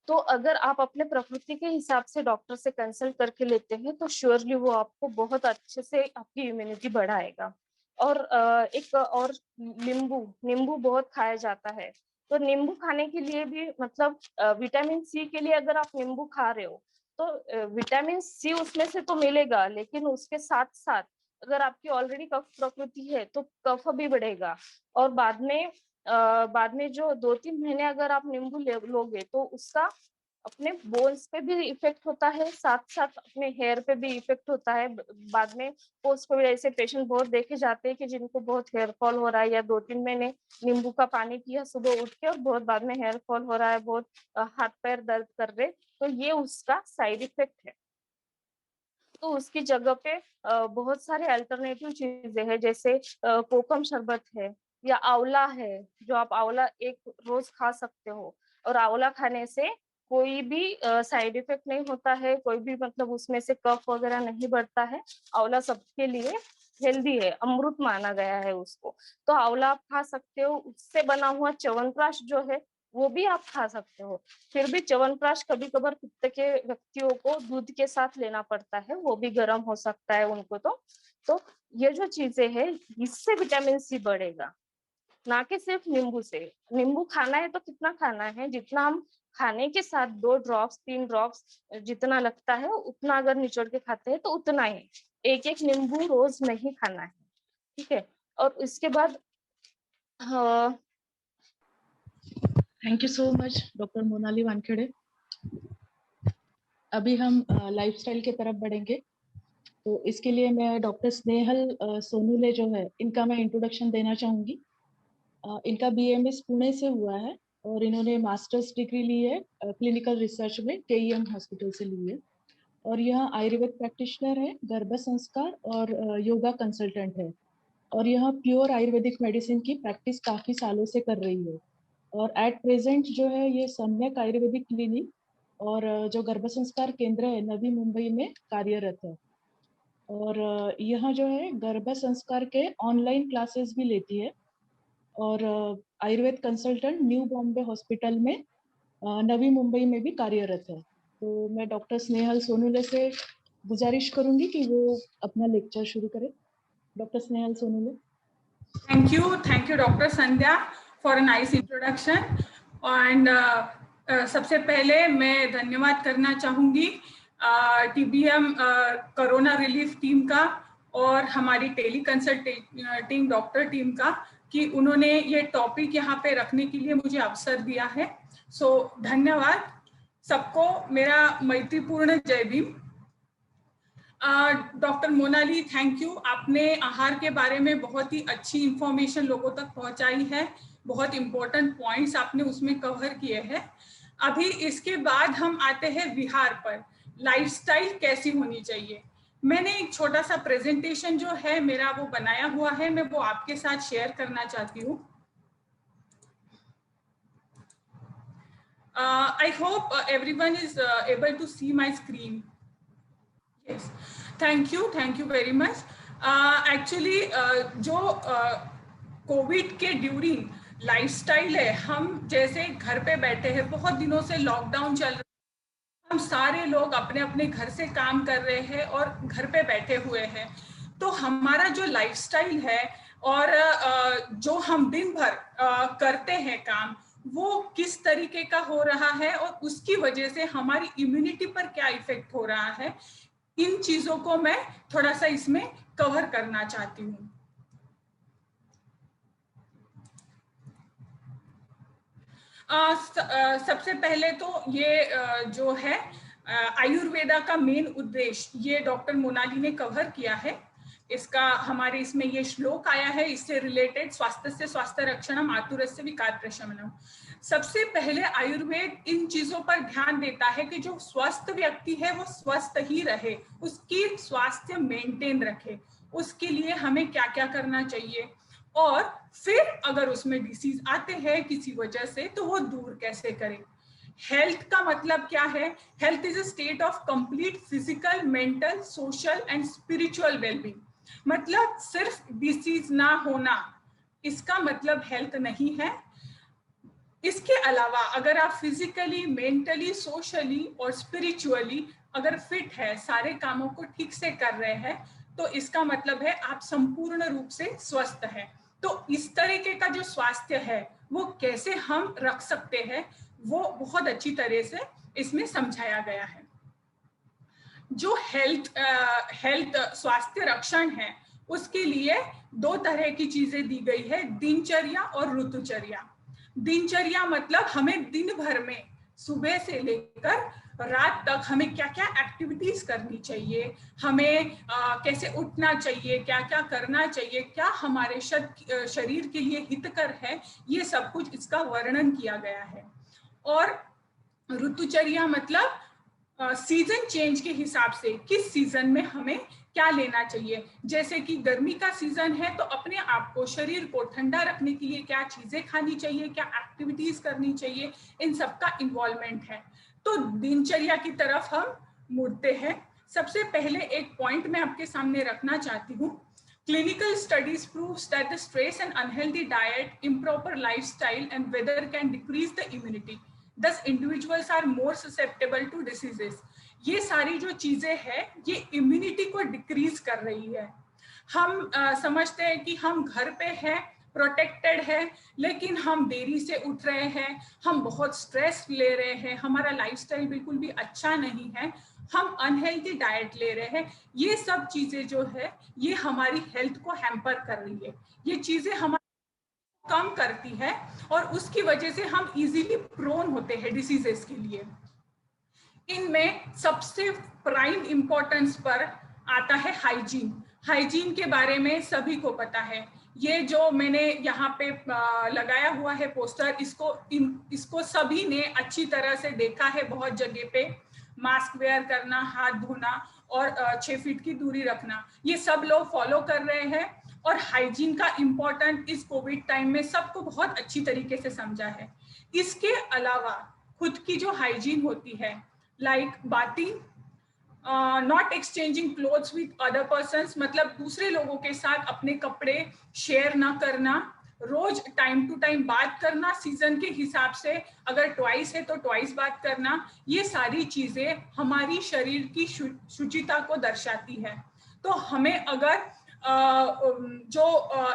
तो अगर आप अपने प्रकृति के हिसाब से डॉक्टर से कंसल्ट करके लेते हैं, तो श्योरली वो आपको बहुत अच्छे से आपकी इम्यूनिटी बढ़ाएगा। और एक और नींबू नींबू बहुत खाया जाता है। तो नींबू खाने के लिए भी, मतलब विटामिन सी के लिए अगर आप नींबू खा रहे हो, तो विटामिन सी उसमें से तो मिलेगा, लेकिन उसके साथ साथ अगर आपकी ऑलरेडी कफ प्रकृति है तो कफ भी बढ़ेगा। और बाद में जो 2-3 महीने अगर आप नींबू लोगे, तो उसका अपने बोन्स पे भी इफेक्ट होता है, साथ साथ अपने हेयर पे भी इफेक्ट होता है। बाद में पोस्ट कोविड ऐसे पेशेंट बहुत देखे जाते हैं कि जिनको बहुत हेयर फॉल हो रहा है, या 2-3 महीने नींबू का पानी पिया सुबह उठ के और बहुत बाद में हेयर फॉल हो रहा है, बहुत हाथ पैर दर्द कर रहे, तो ये उसका साइड इफेक्ट है। तो उसकी जगह पे बहुत सारे अल्टरनेटिव चीजें हैं, जैसे कोकम शरबत है, या आंवला है, जो आप आंवला एक रोज खा सकते हो। और आंवला खाने से कोई भी साइड इफेक्ट नहीं होता है, कोई भी मतलब उसमें से कफ वगैरह नहीं बढ़ता है। आंवला सबके लिए हेल्दी है, अमृत माना गया है उसको। तो आंवला आप खा सकते हो। उससे बना हुआ च्यवनप्राश जो है वो भी आप खा सकते हो। फिर भी च्यवनप्राश कभी कभार पित्त के व्यक्तियों को दूध के साथ लेना पड़ता है, वो भी गर्म हो सकता है उनको। तो ये जो चीजें हैं, इससे विटामिन सी बढ़ेगा, ना कि सिर्फ नींबू से। नींबू खाना है तो कितना खाना है, जितना हम खाने के साथ 2 ड्रॉप्स 3 ड्रॉप्स जितना लगता है उतना अगर निचोड़ के खाते हैं तो उतना ही। एक एक नींबू रोज नहीं खाना है, ठीक है। और इसके बाद thank you so much doctor Monali Wankhede. अभी हम लाइफस्टाइल की तरफ बढ़ेंगे। तो इसके लिए मैं डॉक्टर स्नेहल सोनुले जो है, इनका मैं इंट्रोडक्शन देना चाहूंगी। इनका बीएमएस पुणे से हुआ है और इन्होंने मास्टर्स डिग्री ली है क्लिनिकल रिसर्च में केईएम हॉस्पिटल से ली है। और यह आयुर्वेद प्रैक्टिशनर है, गर्भ संस्कार और योगा कंसल्टेंट है। और यह प्योर आयुर्वेदिक मेडिसिन की प्रैक्टिस काफी सालों से कर रही है। और एट प्रेजेंट जो है ये सम्यक आयुर्वेदिक क्लिनिक और जो गर्भ संस्कार केंद्र है नवी मुंबई में कार्यरत है। और यह जो है गर्भ संस्कार के ऑनलाइन क्लासेस भी लेती है। और Ayurveda consultant new Bombay hospital में नवी मुंबई में भी कार्यरत है। तो मैं डॉक्टर स्नेहल सोनुले से गुजारिश करूंगी कि वो अपना लेक्चर शुरू करें। Doctor Snehal Sonule. Thank you, Dr. Sandhya, for a nice introduction. And सबसे पहले मैं धन्यवाद करना चाहूँगी TBM कोरोना रिलीफ टीम का और हमारी टेली कंसल्टिंग डॉक्टर टीम का कि उन्होंने ये टॉपिक यहाँ पे रखने के लिए मुझे अवसर दिया है। सो धन्यवाद सबको, मेरा मैत्रीपूर्ण जय Bhim. Doctor Monali, thank you, आपने आहार के बारे में बहुत ही अच्छी इंफॉर्मेशन लोगों तक पहुंचाई है। बहुत इंपॉर्टेंट पॉइंट्स आपने उसमें कवर किए हैं। अभी इसके बाद हम आते हैं विहार पर, लाइफस्टाइल कैसी होनी चाहिए। मैंने एक छोटा सा प्रेजेंटेशन जो है मेरा वो बनाया हुआ है, मैं वो आपके साथ शेयर करना चाहती हूँ। I hope everyone is able to see my screen. Yes, thank you very much. Actually, जो कोविड के ड्यूरिंग लाइफस्टाइल है, हम जैसे घर पे बैठे हैं, बहुत दिनों से लॉकडाउन चल रहा है, हम सारे लोग अपने अपने घर से काम कर रहे हैं और घर पे बैठे हुए हैं। तो हमारा जो लाइफस्टाइल है और जो हम दिन भर करते हैं काम, वो किस तरीके का हो रहा है और उसकी वजह से हमारी इम्यूनिटी पर क्या इफेक्ट हो रहा है, इन चीजों को मैं थोड़ा सा इसमें कवर करना चाहती हूँ। सबसे पहले तो ये जो है आयुर्वेदा का मेन उद्देश्य, ये डॉक्टर मोनाली ने कवर किया है। इसका हमारे इसमें ये श्लोक आया है, इससे रिलेटेड स्वास्थ्य से स्वास्थ्य रक्षणम आतुरस्य विकार प्रशमनम। सबसे पहले आयुर्वेद इन चीजों पर ध्यान देता है कि जो स्वस्थ व्यक्ति है वो स्वस्थ ही रहे, उसकी स्वास्थ्य मेंटेन रखे। उसके लिए हमें क्या क्या करना चाहिए और फिर अगर उसमें डिसीज आते हैं किसी वजह से तो वो दूर कैसे करें। हेल्थ का मतलब क्या है? Health is a state of complete physical, mental, social and spiritual wellbeing. मतलब सिर्फ डिसीज ना होना, इसका मतलब हेल्थ नहीं है। इसके अलावा अगर आप फिजिकली, मेंटली, सोशली और स्पिरिचुअली अगर फिट है, सारे कामों को ठीक से कर रहे हैं, तो इसका मतलब है आप संपूर्ण रूप से स्वस्थ हैं। तो इस तरीके का जो स्वास्थ्य है वो कैसे हम रख सकते हैं, वो बहुत अच्छी तरह से इसमें समझाया गया है। जो हेल्थ स्वास्थ्य रक्षण है, उसके लिए दो तरह की चीजें दी गई है, दिनचर्या और ऋतुचर्या। दिनचर्या मतलब हमें दिन भर में सुबह से लेकर रात तक हमें क्या क्या एक्टिविटीज करनी चाहिए, हमें कैसे उठना चाहिए, क्या क्या करना चाहिए, क्या हमारे शरीर के लिए हितकर है, ये सब कुछ इसका वर्णन किया गया है। और ऋतुचर्या मतलब सीजन चेंज के हिसाब से किस सीजन में हमें क्या लेना चाहिए। जैसे कि गर्मी का सीजन है तो अपने आप को, शरीर को ठंडा रखने के लिए क्या चीजें खानी चाहिए, क्या एक्टिविटीज करनी चाहिए, इन सब का इन्वॉल्वमेंट है। तो दिनचर्या की तरफ हम मुड़ते हैं। सबसे पहले एक पॉइंट मैं आपके सामने रखना चाहती हूँ। Clinical studies proves that the stress and unhealthy diet, improper lifestyle and weather can decrease the immunity. Thus, individuals are more susceptible to diseases. ये सारी जो चीजें हैं ये इम्यूनिटी को डिक्रीज कर रही है। हम समझते हैं कि हम घर पे हैं, प्रोटेक्टेड है, लेकिन हम देरी से उठ रहे हैं, हम बहुत स्ट्रेस ले रहे हैं, हमारा लाइफस्टाइल बिल्कुल भी अच्छा नहीं है, हम अनहेल्थी डाइट ले रहे हैं। ये सब चीजें जो है ये हमारी हेल्थ को हैम्पर कर रही है, ये चीजें हमारे कम करती है और उसकी वजह से हम इजीली प्रोन होते हैं डिसीजेस के लिए। इनमें सबसे प्राइम इम्पोर्टेंस पर आता है हाइजीन। हाइजीन के बारे में सभी को पता है। ये जो मैंने यहाँ पे लगाया हुआ है पोस्टर, इसको सभी ने अच्छी तरह से देखा है बहुत जगह पे। मास्क वेयर करना, हाथ धोना और 6 फीट की दूरी रखना, ये सब लोग फॉलो कर रहे हैं और हाइजीन का इम्पोर्टेंट इस कोविड टाइम में सबको बहुत अच्छी तरीके से समझा है। इसके अलावा खुद की जो हाइजीन होती है, like bathing, not exchanging clothes with other persons, मतलब दूसरे लोगों के साथ अपने कपड़े शेयर ना करना, रोज टाइम टू टाइम बात करना, सीजन के हिसाब से अगर ट्वाइस है तो ट्वाइस बात करना, ये सारी चीजें हमारी शरीर की शुचिता को दर्शाती है। तो हमें अगर जो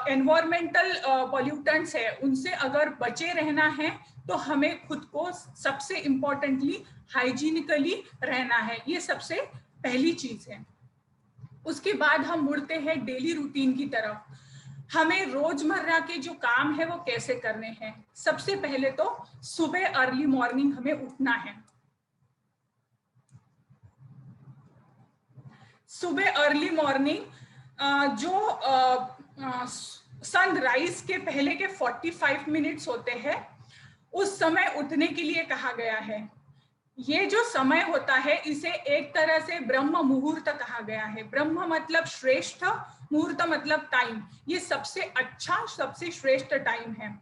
एनवायरमेंटल पॉल्यूटेंट्स है उनसे अगर बचे रहना है तो हमें खुद को सबसे इम्पोर्टेंटली हाइजीनिकली रहना है, ये सबसे पहली चीज है। उसके बाद हम मुड़ते हैं डेली रूटीन की तरफ। हमें रोजमर्रा के जो काम है वो कैसे करने हैं। सबसे पहले तो सुबह अर्ली मॉर्निंग हमें उठना है। सुबह अर्ली मॉर्निंग जो सनराइज के पहले के 45 मिनट्स होते हैं, उस समय उठने के लिए कहा गया है। ये जो समय होता है इसे एक तरह से ब्रह्म मुहूर्त कहा गया है। ब्रह्म मतलब श्रेष्ठ, मुहूर्त मतलब टाइम। ये सबसे अच्छा, सबसे श्रेष्ठ टाइम है।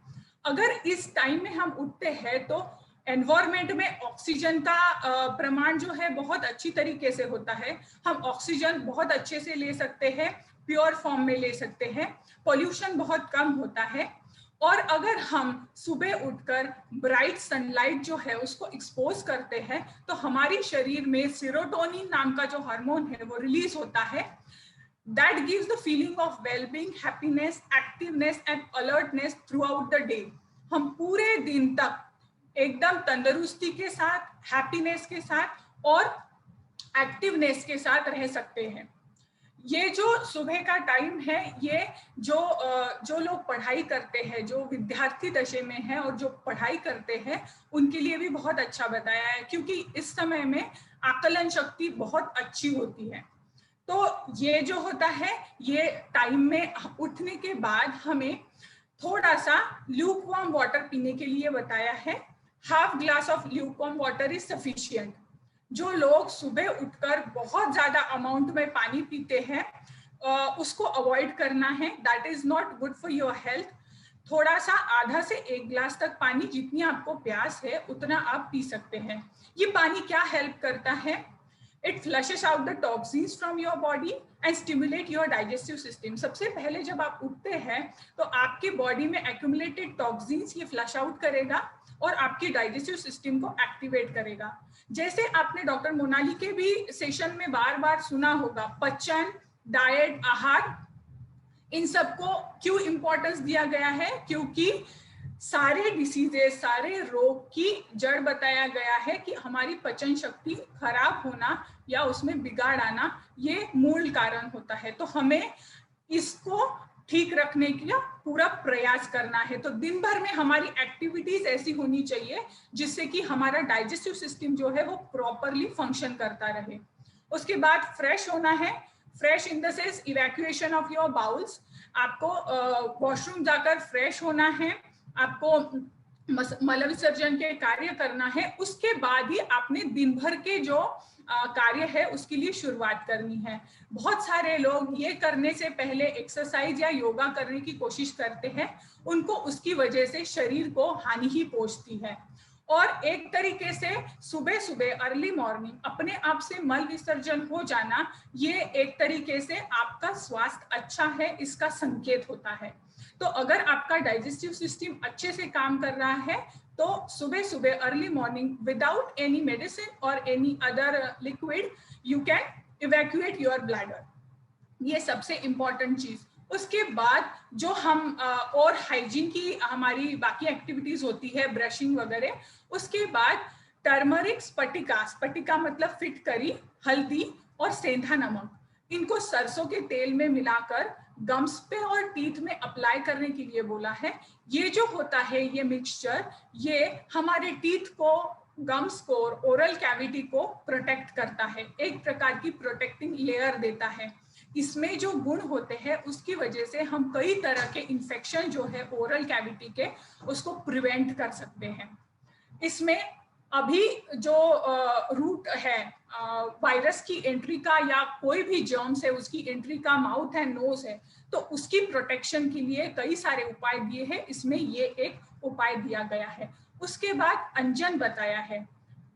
अगर इस टाइम में हम उठते हैं तो एनवायरमेंट में ऑक्सीजन का प्रमाण जो है बहुत अच्छी तरीके से होता है। हम ऑक्सीजन बहुत अच्छे से ले सकते हैं, प्योर फॉर्म में ले सकते हैं, पॉल्यूशन बहुत कम होता है। और अगर हम सुबह उठकर ब्राइट सनलाइट जो है उसको एक्सपोज करते हैं तो हमारी शरीर में सेरोटोनिन नाम का जो हार्मोन है वो रिलीज होता है। That gives the feeling of wellbeing, happiness, activeness and alertness through out the day. हम पूरे दिन तक एकदम तंदुरुस्ती के साथ, हैप्पीनेस के साथ और एक्टिवनेस के साथ रह सकते हैं। ये जो सुबह का टाइम है, ये जो लोग पढ़ाई करते हैं, जो विद्यार्थी दशा में है और जो पढ़ाई करते हैं उनके लिए भी बहुत अच्छा बताया है, क्योंकि इस समय में आकलन शक्ति बहुत अच्छी होती है। तो ये जो होता है, ये टाइम में उठने के बाद हमें थोड़ा सा ल्यूक वार्म वाटर पीने के लिए बताया है। Half glass of Luke warm water is sufficient. जो लोग सुबह उठकर बहुत ज्यादा अमाउंट में पानी पीते हैं उसको अवॉइड करना है। That is not good for your health. थोड़ा सा आधा से 1 गिलास तक पानी, जितनी आपको प्यास है उतना आप पी सकते हैं। ये पानी क्या हेल्प करता है? It flushes out the toxins from your body and stimulate your digestive system. सबसे पहले जब आप उठते हैं तो आपके बॉडी में एक्यूमुलेटेड टॉक्सिन्स ये फ्लश आउट करेगा और आपकी डाइजेस्टिव सिस्टम को एक्टिवेट करेगा। जैसे आपने डॉक्टर मोनाली के भी सेशन में बार बार सुना होगा, पचन, डाइट, आहार, इन सबको क्यों इंपॉर्टेंस दिया गया है? क्योंकि सारे डिसीजेस, सारे रोग की जड़ बताया गया है कि हमारी पचन शक्ति खराब होना या उसमें बिगाड़ आना, ये मूल कारण होता है। तो हमें इसको ठीक रखने का पूरा प्रयास करना है। तो दिन भर में हमारी एक्टिविटीज ऐसी होनी चाहिए जिससे कि हमारा डाइजेस्टिव सिस्टम जो है वो प्रॉपरली फंक्शन करता रहे। उसके बाद फ्रेश होना है। Fresh in the sense evacuation of your bowls. आपको वॉशरूम जाकर फ्रेश होना है, आपको मल विसर्जन के कार्य करना है। उसके बाद ही आपने दिन भर के जो कार्य है उसके लिए शुरुआत करनी है। बहुत सारे लोग ये करने से पहले एक्सरसाइज या योगा करने की कोशिश करते हैं, उनको उसकी वजह से शरीर को हानि ही पहुंचती है। और एक तरीके से सुबह सुबह अर्ली मॉर्निंग अपने आप से मल विसर्जन हो जाना, ये एक तरीके से आपका स्वास्थ्य अच्छा है इसका संकेत होता है। तो अगर आपका डाइजेस्टिव सिस्टम अच्छे से काम कर रहा है तो सुबह सुबह early morning without any medicine और any other liquid you can evacuate your bladder. ये सबसे इंपॉर्टेंट चीज। उसके बाद जो हम और हाइजीन की हमारी बाकी एक्टिविटीज होती है, ब्रशिंग वगैरह, उसके बाद टर्मरिक, स्फटिका, स्फटिका मतलब फिटकरी, हल्दी और सेंधा नमक, इनको सरसों के तेल में मिलाकर गम्स पे और टीथ में अप्लाई करने के लिए बोला है। ये जो होता है ये मिक्सचर, ये हमारे टीथ को गम्स को और ओरल कैविटी को प्रोटेक्ट करता है, एक प्रकार की प्रोटेक्टिंग लेयर देता है। इसमें जो गुण होते हैं उसकी वजह से हम कई तरह के इन्फेक्शन जो है ओरल कैविटी के उसको प्रिवेंट कर सकते हैं। इसमें अभी जो रूट है वायरस की एंट्री का या कोई भी जर्म्स है उसकी एंट्री का माउथ एंड नोज है, तो उसकी प्रोटेक्शन के लिए कई सारे उपाय दिए हैं, इसमें ये एक उपाय दिया गया है। उसके बाद अंजन बताया है।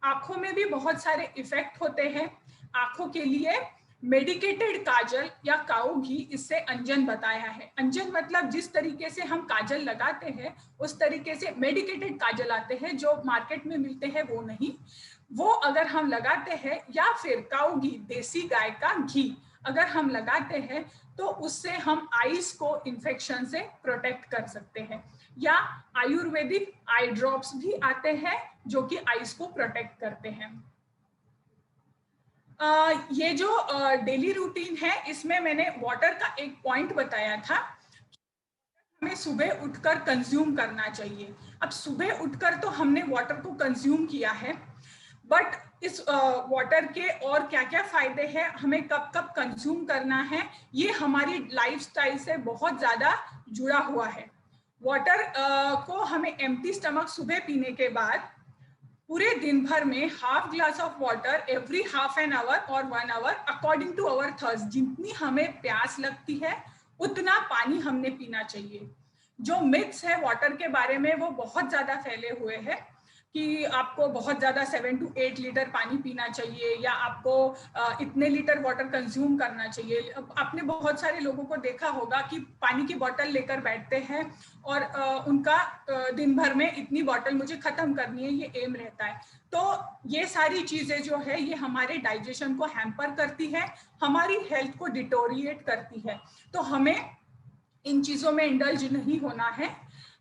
आंखों में भी बहुत सारे इफेक्ट होते हैं, आंखों के लिए मेडिकेटेड काजल या काऊ घी, इससे अंजन बताया है। अंजन मतलब जिस तरीके से हम काजल लगाते हैं उस तरीके से मेडिकेटेड काजल आते हैं जो मार्केट में मिलते हैं, वो नहीं, वो अगर हम लगाते हैं, या फिर काऊ घी देसी गाय का घी अगर हम लगाते हैं तो उससे हम आईज को इन्फेक्शन से प्रोटेक्ट कर सकते हैं। या आयुर्वेदिक आई ड्रॉप्स भी आते हैं जो कि आईज को प्रोटेक्ट करते हैं। ये जो डेली रूटीन है इसमें मैंने वाटर का एक पॉइंट बताया था, हमें सुबह उठकर कंज्यूम करना चाहिए। अब सुबह उठकर तो हमने वाटर को कंज्यूम किया है, बट इस वाटर के और क्या क्या फायदे हैं, हमें कब कब कंज्यूम करना है, ये हमारी लाइफस्टाइल से बहुत ज्यादा जुड़ा हुआ है। वाटर को हमें एम्प्टी स्टमक सुबह पीने के बाद पूरे दिन भर में half glass of water every half an hour और 1 hour according to our thirst, जितनी हमें प्यास लगती है उतना पानी हमने पीना चाहिए। जो मिथ्स है वाटर के बारे में वो बहुत ज्यादा फैले हुए हैं कि आपको बहुत ज्यादा 7 to 8 लीटर पानी पीना चाहिए या आपको इतने लीटर वाटर कंज्यूम करना चाहिए। आपने बहुत सारे लोगों को देखा होगा कि पानी की बोतल लेकर बैठते हैं और उनका दिन भर में इतनी बोतल मुझे खत्म करनी है, ये एम रहता है। तो ये सारी चीजें जो है ये हमारे डाइजेशन को हैम्पर करती है, हमारी हेल्थ को डिटोरिएट करती है। तो हमें इन चीजों में इंडल्ज नहीं होना है।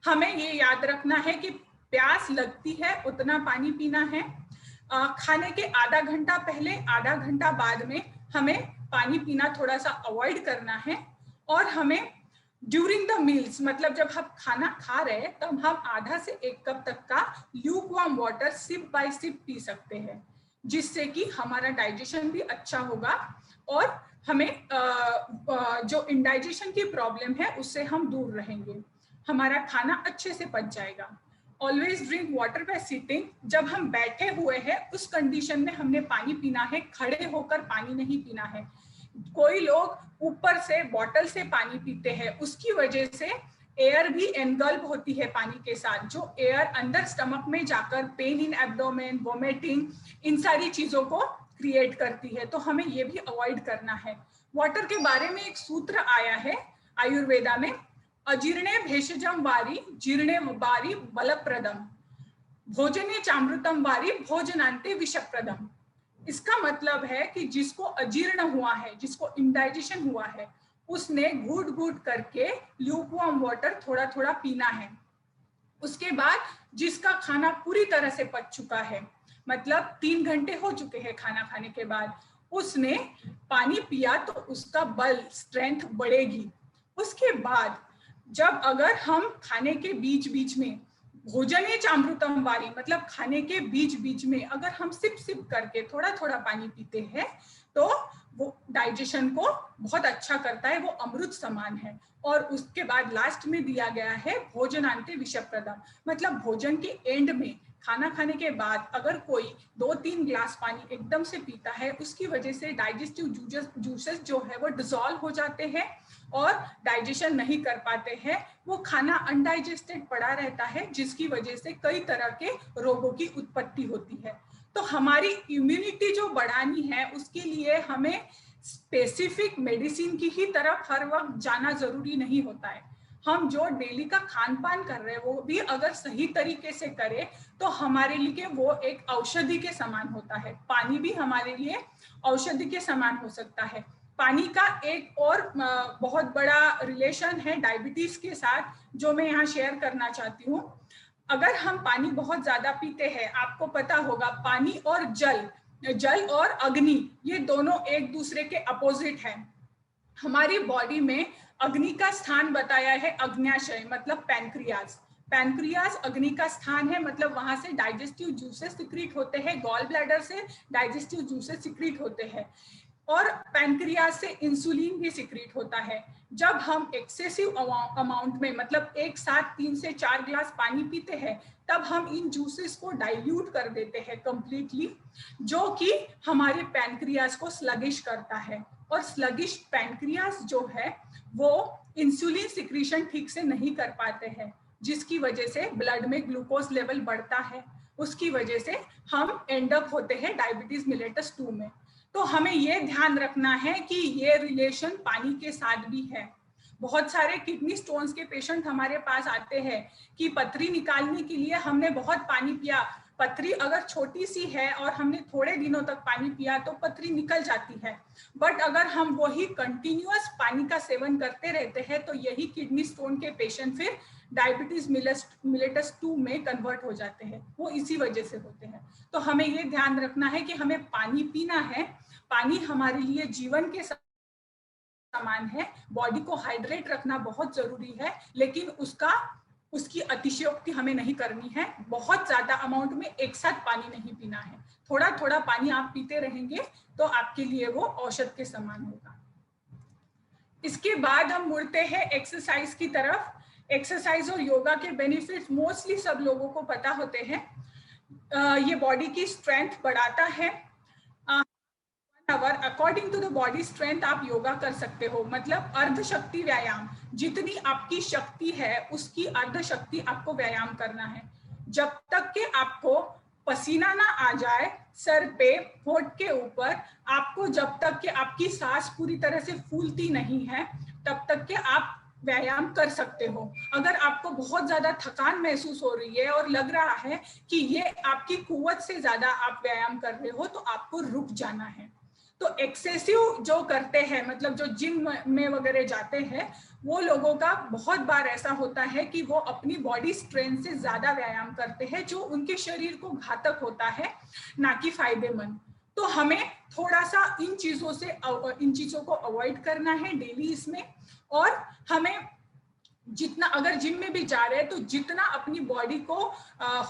हमें ये याद रखना है कि प्यास लगती है उतना पानी पीना है। खाने के आधा घंटा पहले आधा घंटा बाद में हमें पानी पीना थोड़ा सा अवॉइड करना है। और हमें ड्यूरिंग द मील्स, मतलब जब हम खाना खा रहे हैं तब हम आधा से 1 कप तक का lukewarm water sip by sip पी सकते हैं, जिससे कि हमारा डाइजेशन भी अच्छा होगा और हमें जो इंडाइजेशन की प्रॉब्लम है उससे हम दूर रहेंगे, हमारा खाना अच्छे से पच जाएगा। Always drink water bye sitting, जब हम बैठे हुए हैं उस कंडीशन में हमने पानी पीना है, खड़े होकर पानी नहीं पीना है। कोई लोग ऊपर से बॉटल से पानी पीते हैं, उसकी वजह से एयर भी एनगल्ब होती है पानी के साथ, जो एयर अंदर स्टमक में जाकर पेन इन एब्डोमेन, वोमिटिंग, इन सारी चीजों को क्रिएट करती है। तो हमें ये भी अवॉइड करना है। वाटर के बारे में एक सूत्र आया है आयुर्वेदा में, अजीर्णे भेषजम वारी जीर्णे वारी बलप्रदम, भोजने चामृतम वारी भोजनांते विषप्रदम। इसका मतलब है कि जिसको अजीर्ण हुआ है, जिसको इंडाइजेशन हुआ है, उसने घूट घूट करके ल्यूकवार्म वाटर थोड़ा थोड़ा पीना है। उसके बाद जिसका खाना पूरी तरह से पच चुका है, मतलब 3 घंटे हो चुके हैं खाना खाने के बाद, उसने पानी पिया तो उसका बल, स्ट्रेंथ बढ़ेगी। उसके बाद जब अगर हम खाने के बीच बीच में भोजने चामृतम वारी, मतलब खाने के बीच बीच में अगर हम सिप सिप करके थोड़ा थोड़ा पानी पीते हैं तो वो डाइजेशन को बहुत अच्छा करता है, वो अमृत समान है। और उसके बाद लास्ट में दिया गया है भोजनांते विषप्रदम, मतलब भोजन के एंड में खाना खाने के बाद अगर कोई 2-3 ग्लास पानी एकदम से पीता है, उसकी वजह से डाइजेस्टिव जूसेस जो है वो डिसॉल्व हो जाते हैं और डाइजेशन नहीं कर पाते हैं, वो खाना अनडाइजेस्टेड पड़ा रहता है, जिसकी वजह से कई तरह के रोगों की उत्पत्ति होती है। तो हमारी इम्यूनिटी जो बढ़ानी है उसके लिए हमें स्पेसिफिक मेडिसिन की ही तरफ हर वक्त जाना जरूरी नहीं होता है। हम जो डेली का खान पान कर रहे हैं वो भी अगर सही तरीके से करें तो हमारे लिए वो एक औषधि के समान होता है। पानी भी हमारे लिए औषधि के समान हो सकता है। पानी का एक और बहुत बड़ा रिलेशन है डायबिटीज के साथ, जो मैं यहाँ शेयर करना चाहती हूँ। अगर हम पानी बहुत ज्यादा पीते हैं, आपको पता होगा पानी और जल और अग्नि, ये दोनों एक दूसरे के अपोजिट हैं। हमारी बॉडी में अग्नि का स्थान बताया है अग्न्याशय, मतलब पैंक्रियाज। पैनक्रियाज अग्नि का स्थान है, मतलब वहां से डाइजेस्टिव जूसेस सिक्रीट होते हैं, गॉल ब्लैडर से डाइजेस्टिव जूसेस सिक्रीट होते हैं, और पैनक्रियाज से इंसुलिन भी सिक्रीट होता है। जब हम एक्सेसिव अमाउंट में, मतलब एक साथ 3 से 4 ग्लास पानी पीते हैं, तब हम इन जूसेस को डाइल्यूट कर देते हैं कंप्लीटली, जो कि हमारे पैनक्रियाज को स्लगिश करता है। और स्लगिश पैनक्रियाज जो है वो इंसुलिन सिक्रीशन ठीक से नहीं कर पाते हैं, जिसकी वजह से ब्लड में ग्लूकोज लेवल बढ़ता है, उसकी वजह से हम एंड अप होते हैं डायबिटीज मिलेटस 2 में। तो हमें ये ध्यान रखना है कि ये रिलेशन पानी के साथ भी है। बहुत सारे किडनी स्टोन्स के पेशेंट हमारे पास आते हैं कि पथरी निकालने के लिए हमने बहुत पानी पिया, पथरी अगर छोटी सी है और हमने थोड़े दिनों तक पानी पिया तो पथरी निकल जाती है, बट अगर हम वही कंटिन्यूअस पानी का सेवन करते रहते हैं तो यही किडनी स्टोन के पेशेंट फिर डायबिटीज मिलेटस 2 में कन्वर्ट हो जाते हैं, वो इसी वजह से होते हैं। तो हमें ये ध्यान रखना है कि हमें पानी पीना है, पानी हमारे लिए जीवन के समान है, बॉडी को हाइड्रेट रखना बहुत जरूरी है, लेकिन उसकी अतिशयोक्ति हमें नहीं करनी है। बहुत ज्यादा अमाउंट में एक साथ पानी नहीं पीना है, थोड़ा थोड़ा पानी आप पीते रहेंगे तो आपके लिए वो औषध के समान होगा। इसके बाद हम मुड़ते हैं एक्सरसाइज की तरफ। एक्सरसाइज और योगा के बेनिफिट्स मोस्टली सब लोगों को पता होते हैं। ये बॉडी की स्ट्रेंथ बढ़ाता है। According to the body strength आप योगा कर सकते हो, मतलब अर्ध शक्ति व्यायाम, जितनी आपकी शक्ति है उसकी अर्ध शक्ति आपको व्यायाम करना है। जब तक कि आपको पसीना ना आ जाए सर पे, होठ के ऊपर, आपको जब तक कि आपकी सांस पूरी तरह से फूलती नहीं है, तब तक कि आप व्यायाम कर सकते हो। अगर आपको बहुत ज्यादा थकान महसूस हो रही है और लग रहा है कि ये आपकी कुव्वत से ज्यादा आप व्यायाम कर रहे हो, तो आपको रुक जाना है। तो एक्सेसिव जो करते हैं, मतलब जो जिम में वगैरह जाते हैं, वो लोगों का बहुत बार ऐसा होता है कि वो अपनी बॉडी स्ट्रेंथ से ज्यादा व्यायाम करते हैं, जो उनके शरीर को घातक होता है, ना कि फायदेमंद। तो हमें थोड़ा सा इन चीजों को अवॉइड करना है डेली इसमें। और हमें जितना, अगर जिम में भी जा रहे हैं तो जितना अपनी बॉडी को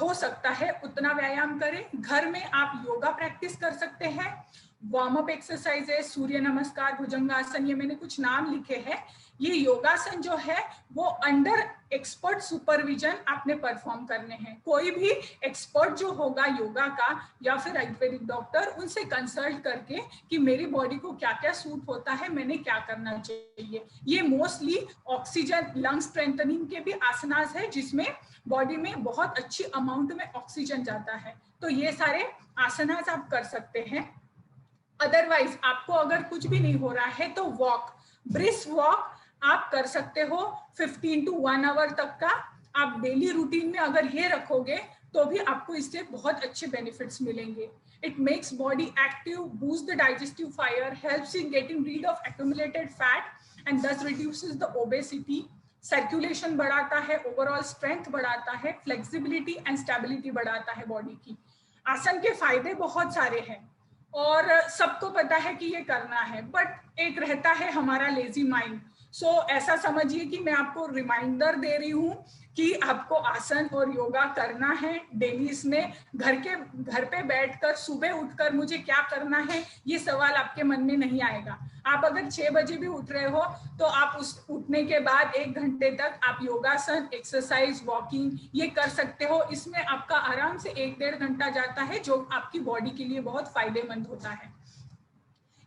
हो सकता है उतना व्यायाम करें। घर में आप योगा प्रैक्टिस कर सकते हैं, वार्म अप एक्सरसाइजेस, सूर्य नमस्कार, भुजंगासन, ये मैंने कुछ नाम लिखे हैं। ये योगासन जो है वो अंडर एक्सपर्ट सुपरविजन आपने परफॉर्म करने हैं। कोई भी एक्सपर्ट जो होगा योगा का या फिर आयुर्वेदिक डॉक्टर, उनसे कंसल्ट करके कि मेरी बॉडी को क्या क्या सूट होता है, मैंने क्या करना चाहिए। ये मोस्टली ऑक्सीजन, लंग स्ट्रेंथनिंग के भी आसनास है, जिसमें बॉडी में बहुत अच्छी अमाउंट में ऑक्सीजन जाता है। तो ये सारे आसनास आप कर सकते हैं। अदरवाइज आपको अगर कुछ भी नहीं हो रहा है तो वॉक, ब्रिस्क वॉक आप कर सकते हो 15 to 1 आवर तक का। आप डेली रूटीन में अगर ये रखोगे तो भी आपको इससे बहुत अच्छे बेनिफिट्स मिलेंगे। It makes body active, boost the digestive fire, helps in getting read of accumulated fat and दस रिड्यूसेस द ओबेसिटी। सर्कुलेशन बढ़ाता है, ओवरऑल स्ट्रेंथ बढ़ाता है, फ्लेक्सिबिलिटी एंड स्टेबिलिटी बढ़ाता है बॉडी की। आसन के फायदे बहुत सारे हैं और सबको पता है कि ये करना है, बट एक रहता है हमारा लेजी माइंड। सो ऐसा समझिए कि मैं आपको रिमाइंडर दे रही हूँ कि आपको आसन और योगा करना है डेली। इसमें घर पे बैठकर सुबह उठकर मुझे क्या करना है, ये सवाल आपके मन में नहीं आएगा। आप अगर 6 बजे भी उठ रहे हो तो आप उस उठने के बाद 1 घंटे तक आप योगासन, एक्सरसाइज, वॉकिंग ये कर सकते हो। इसमें आपका आराम से 1-1.5 घंटा जाता है, जो आपकी बॉडी के लिए बहुत फायदेमंद होता है।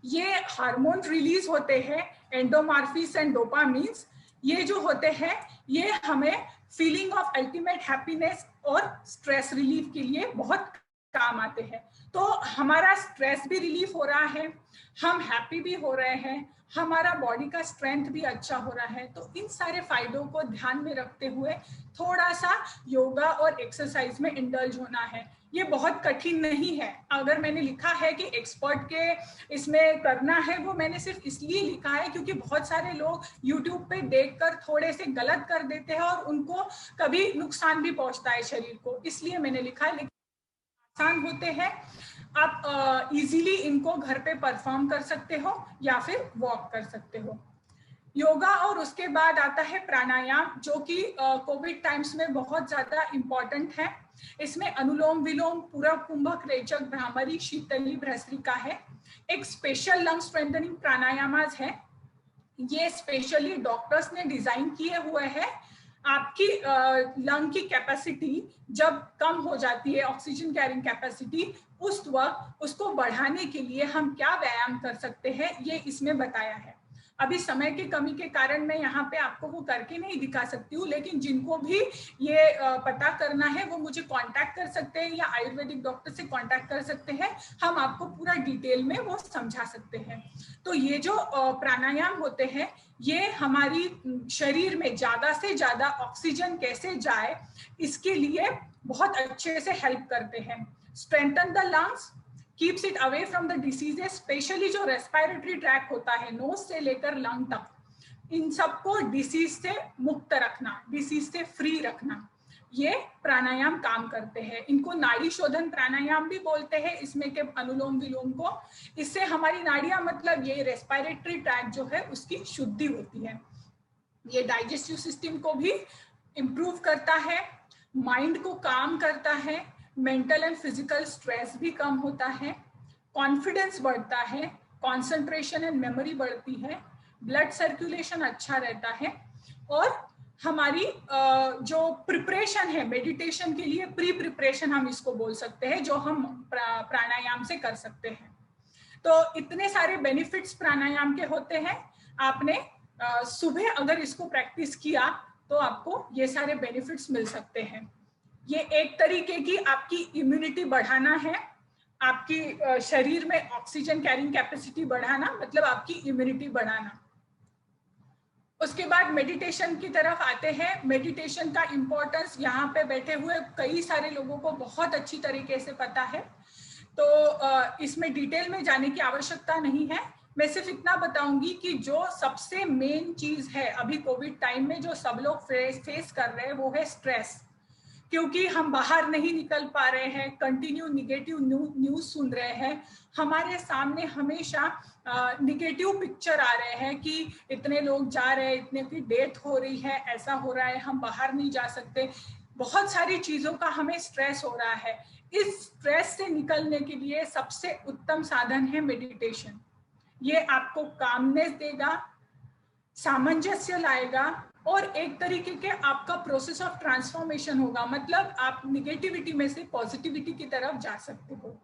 ये हार्मोन रिलीज होते हैं, एंडोमॉर्फिस एंड डोपामिन्स। ये जो होते हैं ये हमें फीलिंग ऑफ अल्टीमेट हैप्पीनेस और स्ट्रेस रिलीफ के लिए बहुत काम आते हैं। तो हमारा स्ट्रेस भी रिलीफ हो रहा है, हम हैप्पी भी हो रहे हैं, हमारा बॉडी का स्ट्रेंथ भी अच्छा हो रहा है। तो इन सारे फायदों को ध्यान में रखते हुए थोड़ा सा योगा और एक्सरसाइज में इंडल्ज होना है। ये बहुत कठिन नहीं है। अगर मैंने लिखा है कि एक्सपर्ट के इसमें करना है, वो मैंने सिर्फ इसलिए लिखा है क्योंकि बहुत सारे लोग यूट्यूब पे देखकर थोड़े से गलत कर देते हैं और उनको कभी नुकसान भी पहुंचता है शरीर को, इसलिए मैंने लिखा है। लेकिन आसान होते हैं, आप इजीली इनको घर पे परफॉर्म कर सकते हो या फिर वॉक कर सकते हो। योगा और उसके बाद आता है प्राणायाम, जो कि कोविड टाइम्स में बहुत ज्यादा इम्पोर्टेंट है। इसमें अनुलोम विलोम, पूरक कुंभक, रेचक, भ्रामरी, शीतली, भ्रसरिका है। एक स्पेशल लंग स्ट्रेंथनिंग प्राणायामास है, ये स्पेशली डॉक्टर्स ने डिजाइन किए हुए हैं। आपकी लंग की कैपेसिटी जब कम हो जाती है, ऑक्सीजन कैरिंग कैपेसिटी, उस वक्त उसको बढ़ाने के लिए हम क्या व्यायाम कर सकते हैं, ये इसमें बताया है। अभी समय की कमी के कारण मैं यहाँ पे आपको वो करके नहीं दिखा सकती हूँ, लेकिन जिनको भी ये पता करना है वो मुझे कांटेक्ट कर सकते हैं या आयुर्वेदिक डॉक्टर से कांटेक्ट कर सकते हैं, हम आपको पूरा डिटेल में वो समझा सकते हैं। तो ये जो प्राणायाम होते हैं, ये हमारी शरीर में ज्यादा से ज्यादा ऑक्सीजन कैसे जाए इसके लिए बहुत अच्छे से हेल्प करते हैं। Strengthen the lungs, keeps it away from the diseases, specially जो रेस्पिरेटरी ट्रैक होता है नोज से लेकर लंग तक, इन सबको डिसीज से मुक्त रखना, डिसीज से फ्री रखना, ये प्राणायाम काम करते हैं। इनको नाड़ी शोधन प्राणायाम भी बोलते हैं, इसमें के अनुलोम विलोम को। इससे हमारी नाड़ियां, मतलब ये रेस्पिरेटरी ट्रैक जो है उसकी शुद्धि होती है। ये डाइजेस्टिव सिस्टम को भी इम्प्रूव करता है, माइंड को काम करता है, मेंटल एंड फिजिकल स्ट्रेस भी कम होता है, कॉन्फिडेंस बढ़ता है, कंसंट्रेशन एंड मेमोरी बढ़ती है, ब्लड सर्कुलेशन अच्छा रहता है, और हमारी जो प्रिपरेशन है मेडिटेशन के लिए, प्री प्रिपरेशन हम इसको बोल सकते हैं, जो हम प्राणायाम से कर सकते हैं। तो इतने सारे बेनिफिट्स प्राणायाम के होते हैं। आपने सुबह अगर इसको प्रैक्टिस किया तो आपको ये सारे बेनिफिट्स मिल सकते हैं। ये एक तरीके की आपकी इम्यूनिटी बढ़ाना है, आपकी शरीर में ऑक्सीजन कैरिंग कैपेसिटी बढ़ाना, मतलब आपकी इम्यूनिटी बढ़ाना। उसके बाद मेडिटेशन की तरफ आते हैं। मेडिटेशन का इम्पोर्टेंस यहाँ पे बैठे हुए कई सारे लोगों को बहुत अच्छी तरीके से पता है, तो इसमें डिटेल में जाने की आवश्यकता नहीं है। मैं सिर्फ इतना बताऊंगी कि जो सबसे मेन चीज है अभी कोविड टाइम में जो सब लोग फेस कर रहे हैं वो है स्ट्रेस, क्योंकि हम बाहर नहीं निकल पा रहे हैं, कंटिन्यू निगेटिव न्यूज सुन रहे हैं, हमारे सामने हमेशा निगेटिव पिक्चर आ रहे हैं कि इतने लोग जा रहे हैं, इतने की डेथ हो रही है, ऐसा हो रहा है, हम बाहर नहीं जा सकते, बहुत सारी चीजों का हमें स्ट्रेस हो रहा है। इस स्ट्रेस से निकलने के लिए सबसे उत्तम साधन है मेडिटेशन। ये आपको कामनेस देगा, सामंजस्य लाएगा, और एक तरीके के आपका प्रोसेस ऑफ ट्रांसफॉर्मेशन होगा, मतलब आप निगेटिविटी में से पॉजिटिविटी की तरफ जा सकते हो।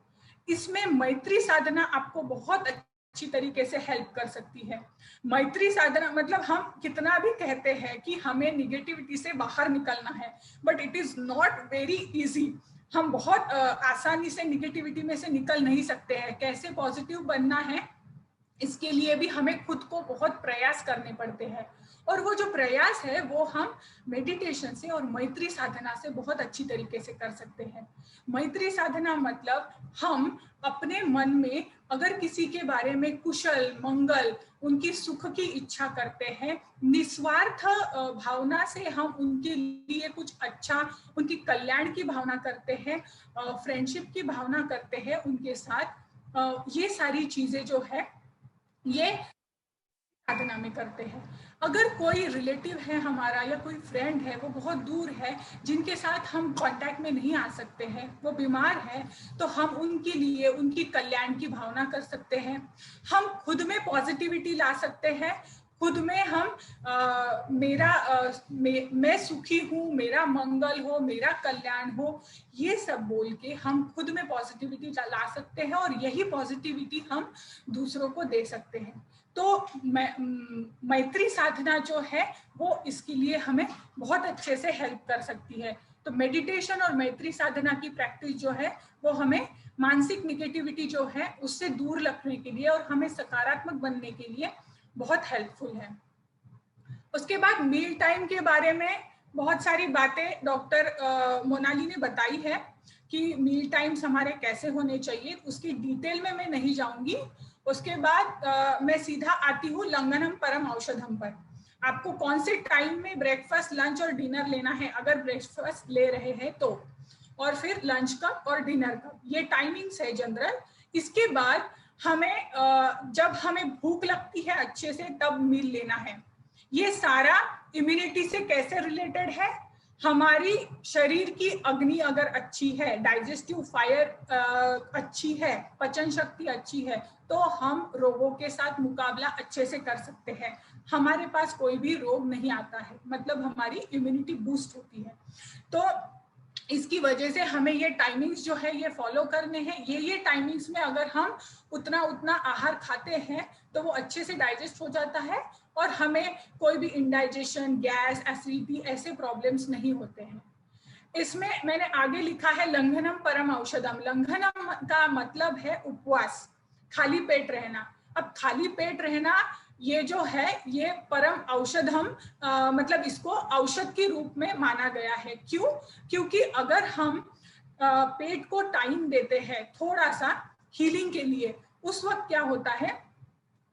इसमें मैत्री साधना आपको बहुत अच्छी तरीके से हेल्प कर सकती है। मैत्री साधना मतलब हम कितना भी कहते हैं कि हमें निगेटिविटी से बाहर निकलना है, but it is not very easy. हम बहुत आसानी से निगेटिविटी में से निकल नहीं सकते हैं। कैसे पॉजिटिव बनना है, इसके लिए भी हमें खुद को बहुत प्रयास करने पड़ते हैं, और वो जो प्रयास है वो हम मेडिटेशन से और मैत्री साधना से बहुत अच्छी तरीके से कर सकते हैं। मैत्री साधना मतलब हम अपने मन में अगर किसी के बारे में कुशल मंगल, उनकी सुख की इच्छा करते हैं, निस्वार्थ भावना से हम उनके लिए कुछ अच्छा, उनकी कल्याण की भावना करते हैं, फ्रेंडशिप की भावना करते हैं उनके साथ, ये सारी चीजें जो है ये साधना में करते हैं। अगर कोई रिलेटिव है हमारा या कोई फ्रेंड है वो बहुत दूर है, जिनके साथ हम कांटेक्ट में नहीं आ सकते हैं, वो बीमार है, तो हम उनके लिए उनकी कल्याण की भावना कर सकते हैं। हम खुद में पॉजिटिविटी ला सकते हैं, खुद में हम मैं सुखी हूँ, मेरा मंगल हो, मेरा कल्याण हो, ये सब बोल के हम खुद में पॉजिटिविटी ला सकते हैं, और यही पॉजिटिविटी हम दूसरों को दे सकते हैं। तो मैत्री साधना जो है वो इसके लिए हमें बहुत अच्छे से हेल्प कर सकती है। तो मेडिटेशन और मैत्री साधना की प्रैक्टिस जो है वो हमें मानसिक निगेटिविटी जो है उससे दूर रखने के लिए और हमें सकारात्मक बनने के लिए बहुत हेल्पफुल है। उसके बाद मील टाइम के बारे में बहुत सारी बातें डॉक्टर मोनाली ने बताई है कि मील टाइम्स हमारे कैसे होने चाहिए, उसकी डिटेल में मैं नहीं जाऊंगी। उसके बाद मैं सीधा आती हूँ लंघनम परम औषधम पर। आपको कौन से टाइम में ब्रेकफास्ट, लंच और डिनर लेना है, अगर ब्रेकफास्ट ले रहे हैं तो, और फिर लंच कब और डिनर कब, ये टाइमिंग्स है जनरल। इसके बाद हमें जब हमें भूख लगती है अच्छे से तब मील लेना है। ये सारा इम्यूनिटी से कैसे रिलेटेड है? हमारी शरीर की अग्नि अगर अच्छी है, डाइजेस्टिव फायर अच्छी है, पचन शक्ति अच्छी है, तो हम रोगों के साथ मुकाबला अच्छे से कर सकते हैं। हमारे पास कोई भी रोग नहीं आता है, मतलब हमारी इम्यूनिटी बूस्ट होती है। तो इसकी वजह से हमें ये टाइमिंग्स जो है ये फॉलो करने हैं। ये टाइमिंग्स में अगर हम उतना आहार खाते हैं तो वो अच्छे से डाइजेस्ट हो जाता है और हमें कोई भी इंडाइजेशन, गैस, एसिडिटी ऐसे प्रॉब्लम्स नहीं होते हैं। इसमें मैंने आगे लिखा है लंघनम परम औषधम। लंघनम का मतलब है उपवास, खाली पेट रहना। अब खाली पेट रहना ये जो है ये परम औषधम, मतलब इसको औषध के रूप में माना गया है। क्यों? क्योंकि अगर हम पेट को टाइम देते हैं थोड़ा सा हीलिंग के लिए, उस वक्त क्या होता है,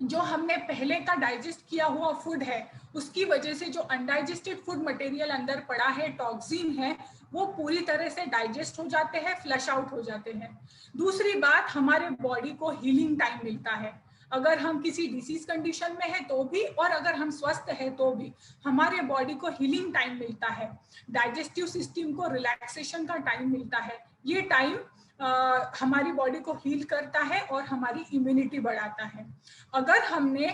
जो हमने पहले का डाइजेस्ट किया हुआ फूड है उसकी वजह से जो अनडाइजेस्टेड फूड मटेरियल अंदर पड़ा है, टॉक्सिन है, वो पूरी तरह से डाइजेस्ट हो जाते हैं, फ्लश आउट हो जाते हैं। दूसरी बात, हमारे बॉडी को हीलिंग टाइम मिलता है। अगर हम किसी डिसीज कंडीशन में है तो भी, और अगर हम स्वस्थ है तो भी, हमारे बॉडी को हीलिंग टाइम मिलता है, डाइजेस्टिव सिस्टम को रिलैक्सेशन का टाइम मिलता है। ये टाइम हमारी बॉडी को हील करता है और हमारी इम्यूनिटी बढ़ाता है। अगर हमने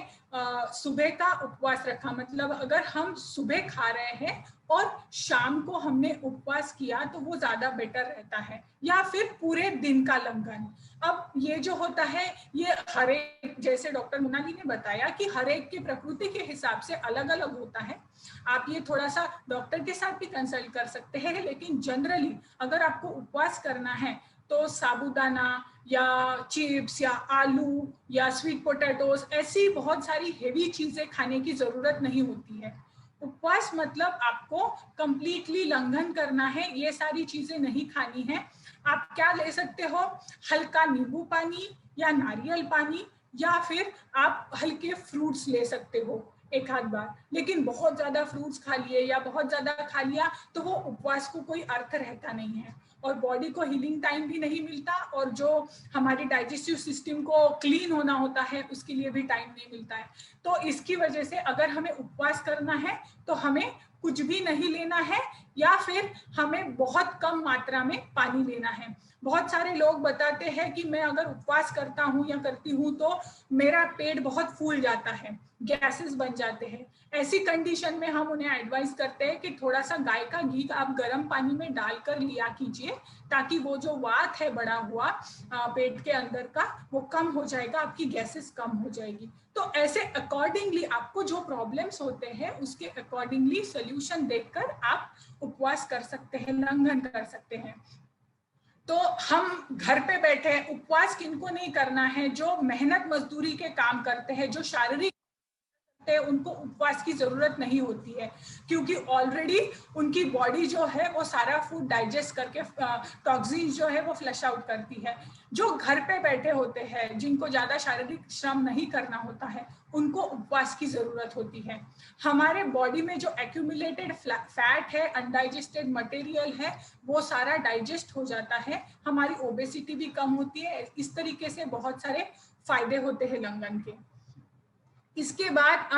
सुबह का उपवास रखा, मतलब अगर हम सुबह खा रहे हैं और शाम को हमने उपवास किया तो वो ज्यादा बेटर रहता है, या फिर पूरे दिन का लंघन। अब ये जो होता है ये हर एक, जैसे डॉक्टर मोनाली ने बताया कि हर एक की प्रकृति के हिसाब से अलग अलग होता है। आप ये थोड़ा सा डॉक्टर के साथ भी कंसल्ट कर सकते हैं, लेकिन जनरली अगर आपको उपवास करना है तो साबूदाना या चिप्स या आलू या स्वीट पोटैटोस, ऐसी बहुत सारी हेवी चीजें खाने की जरूरत नहीं होती है। उपवास मतलब आपको कंप्लीटली लंघन करना है, ये सारी चीजें नहीं खानी है। आप क्या ले सकते हो, हल्का नींबू पानी या नारियल पानी, या फिर आप हल्के फ्रूट्स ले सकते हो एक आध बार। लेकिन बहुत ज्यादा फ्रूट्स खा लिए या बहुत ज्यादा खा लिया तो वो उपवास को कोई अर्थ रहता नहीं है, और बॉडी को हीलिंग टाइम भी नहीं मिलता, और जो हमारी डाइजेस्टिव सिस्टम को क्लीन होना होता है उसके लिए भी टाइम नहीं मिलता है। तो इसकी वजह से अगर हमें उपवास करना है तो हमें कुछ भी नहीं लेना है, या फिर हमें बहुत कम मात्रा में पानी लेना है। बहुत सारे लोग बताते हैं कि मैं अगर उपवास करता हूँ या करती हूँ तो मेरा पेट बहुत फूल जाता है, गैसेस बन जाते हैं। ऐसी कंडीशन में हम उन्हें एडवाइस करते हैं कि थोड़ा सा गाय का घी आप गर्म पानी में डालकर लिया कीजिए, ताकि वो जो वात है बढ़ा हुआ पेट के अंदर का, वो कम हो जाएगा, आपकी गैसेस कम हो जाएगी। तो ऐसे अकॉर्डिंगली आपको जो प्रॉब्लम्स होते हैं उसके अकॉर्डिंगली सोल्यूशन देखकर आप उपवास कर सकते हैं, लंघन कर सकते हैं। तो हम घर पे बैठे हैं, उपवास किनको नहीं करना है, जो मेहनत मजदूरी के काम करते हैं, जो शारीरिक, उनको उपवास की जरूरत नहीं होती है, क्योंकि ऑलरेडी उनकी बॉडी जो है वो सारा फूड डाइजेस्ट करके टॉक्सिन जो है वो फ्लश आउट करती है। जो घर पे बैठे होते हैं, जिनको ज्यादा शारीरिक श्रम नहीं करना होता है, उनको उपवास की जरूरत होती है। हमारे बॉडी में जो एक्यूमुलेटेड फैट है, अनडाइजेस्टेड मटेरियल है, वो सारा डाइजेस्ट हो जाता है, हमारी ओबेसिटी भी कम होती है। इस तरीके से बहुत सारे फायदे होते हैं लंघन के। इसके बाद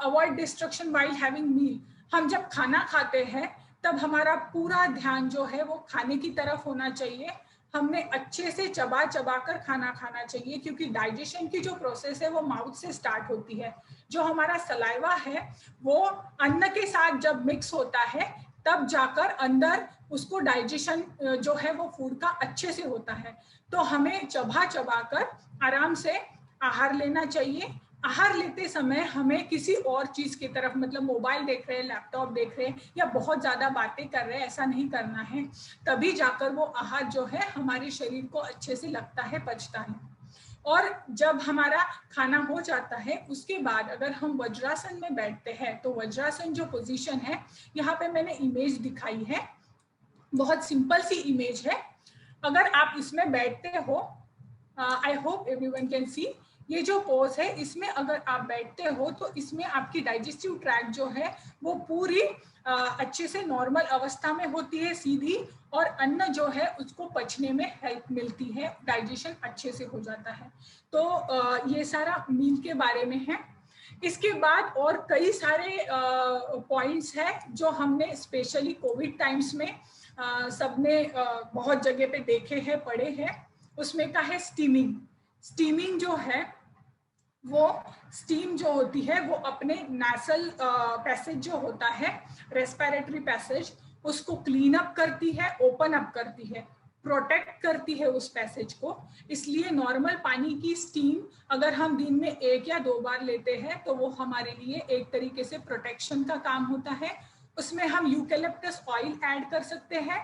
अवॉइड डिस्ट्रक्शन व्हाइल हैविंग मील। हम जब खाना खाते हैं तब हमारा पूरा ध्यान जो है वो खाने की तरफ होना चाहिए। हमने अच्छे से चबा चबा कर खाना खाना चाहिए, क्योंकि डाइजेशन की जो प्रोसेस है वो माउथ से स्टार्ट होती है। जो हमारा सलाइवा है वो अन्न के साथ जब मिक्स होता है तब जाकर अंदर उसको डाइजेशन जो है वो फूड का अच्छे से होता है। तो हमें चबा चबा कर आराम से आहार लेना चाहिए। आहार लेते समय हमें किसी और चीज की तरफ, मतलब मोबाइल देख रहे हैं, लैपटॉप देख रहे हैं या बहुत ज्यादा बातें कर रहे हैं, ऐसा नहीं करना है। तभी जाकर वो आहार जो है हमारे शरीर को अच्छे से लगता है, पचता है। और जब हमारा खाना हो जाता है उसके बाद अगर हम वज्रासन में बैठते हैं, तो वज्रासन जो पोजीशन है, यहाँ पे मैंने इमेज दिखाई है, बहुत सिंपल सी इमेज है। अगर आप इसमें बैठते हो, I hope everyone can see, ये जो पोज है इसमें अगर आप बैठते हो तो इसमें आपकी डाइजेस्टिव ट्रैक जो है वो पूरी अच्छे से नॉर्मल अवस्था में होती है, सीधी, और अन्न जो है उसको पचने में हेल्प मिलती है, डाइजेशन अच्छे से हो जाता है। तो ये सारा मील के बारे में है। इसके बाद और कई सारे पॉइंट्स हैं जो हमने स्पेशली कोविड टाइम्स में सबने बहुत जगह पे देखे हैं, पढ़े हैं। उसमें का है स्टीमिंग। स्टीमिंग जो है वो स्टीम जो होती है वो अपने नेसल पैसेज जो होता है, रेस्पिरेटरी पैसेज, उसको क्लीन अप करती है, ओपन अप करती है, प्रोटेक्ट करती है उस पैसेज को। इसलिए नॉर्मल पानी की स्टीम अगर हम दिन में 1 या 2 बार लेते हैं तो वो हमारे लिए एक तरीके से प्रोटेक्शन का काम होता है। उसमें हम यूकेलिप्टस ऑयल ऐड कर सकते हैं।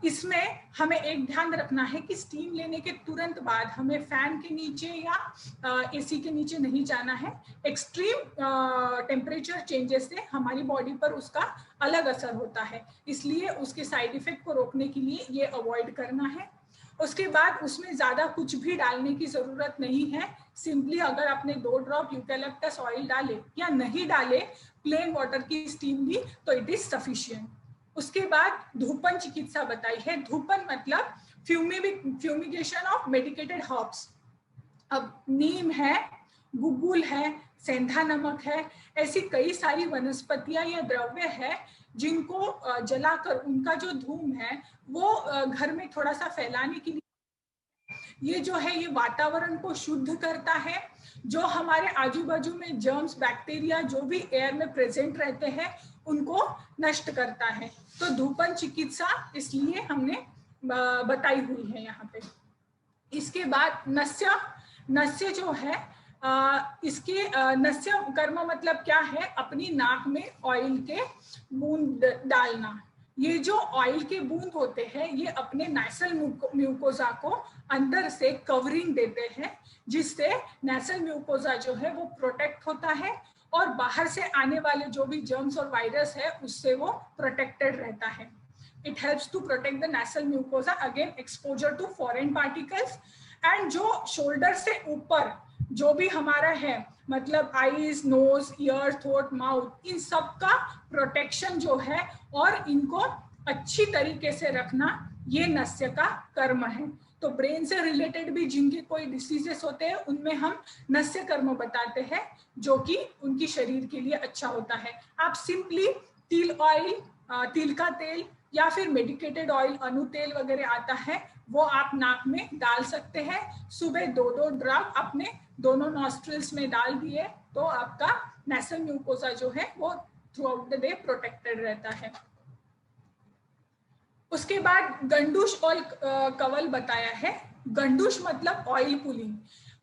इसमें हमें एक ध्यान रखना है कि स्टीम लेने के तुरंत बाद हमें फैन के नीचे या एसी के नीचे नहीं जाना है। एक्सट्रीम टेम्परेचर चेंजेस से हमारी बॉडी पर उसका अलग असर होता है, इसलिए उसके साइड इफेक्ट को रोकने के लिए ये अवॉइड करना है। उसके बाद उसमें ज्यादा कुछ भी डालने की जरूरत नहीं है। सिंपली अगर आपने 2 ड्रॉप यूकेलिप्टस ऑयल डाले या नहीं डाले, प्लेन वाटर की स्टीम ली तो इट इज सफिशिएंट। उसके बाद धूपन चिकित्सा बताई है। धूपन मतलब फ्यूमिगेशन ऑफ मेडिकेटेड हर्ब्स। अब नीम है, गुगुल है, सेंधा नमक है, ऐसी कई सारी वनस्पतियां या द्रव्य है जिनको जलाकर उनका जो धूम है वो घर में थोड़ा सा फैलाने के लिए, ये जो है ये वातावरण को शुद्ध करता है। जो हमारे आजू बाजू में जर्म्स, बैक्टीरिया जो भी एयर में प्रेजेंट रहते हैं उनको नष्ट करता है। तो धूपन चिकित्सा इसलिए हमने बताई हुई है यहाँ पे। इसके बाद नस्य। नस्य जो है इसके नस्य कर्म मतलब क्या है, अपनी नाक में ऑयल के बूंद डालना। ये जो ऑयल के बूंद होते हैं ये अपने नेसल म्यूकोजा को अंदर से कवरिंग देते हैं, जिससे नेसल म्यूकोजा जो है वो प्रोटेक्ट होता है और बाहर से आने वाले जो भी जर्म्स और वायरस है उससे वो प्रोटेक्टेड रहता है। It helps to protect the nasal mucosa again exposure to foreign particles. And जो शोल्डर से ऊपर जो भी हमारा है, मतलब eyes, nose, ear, throat, mouth, इन सब का प्रोटेक्शन जो है और इनको अच्छी तरीके से रखना, ये नस्य का कर्म है। तो ब्रेन से रिलेटेड भी जिनके कोई डिसीजेस होते हैं उनमें हम नस्य कर्म बताते हैं, जो कि उनकी शरीर के लिए अच्छा होता है। आप सिंपली तिल ऑयल, तिल का तेल या फिर मेडिकेटेड ऑयल, अनु तेल वगैरह आता है, वो आप नाक में डाल सकते हैं। सुबह 2-2 ड्रॉप अपने दोनों नॉस्ट्रिल्स में डाल दिए तो आपका नेसल म्यूकोसा जो है वो through out the day protected रहता है। उसके बाद गंडूश और कवल बताया है। गंडूश मतलब ऑयल पुलिंग।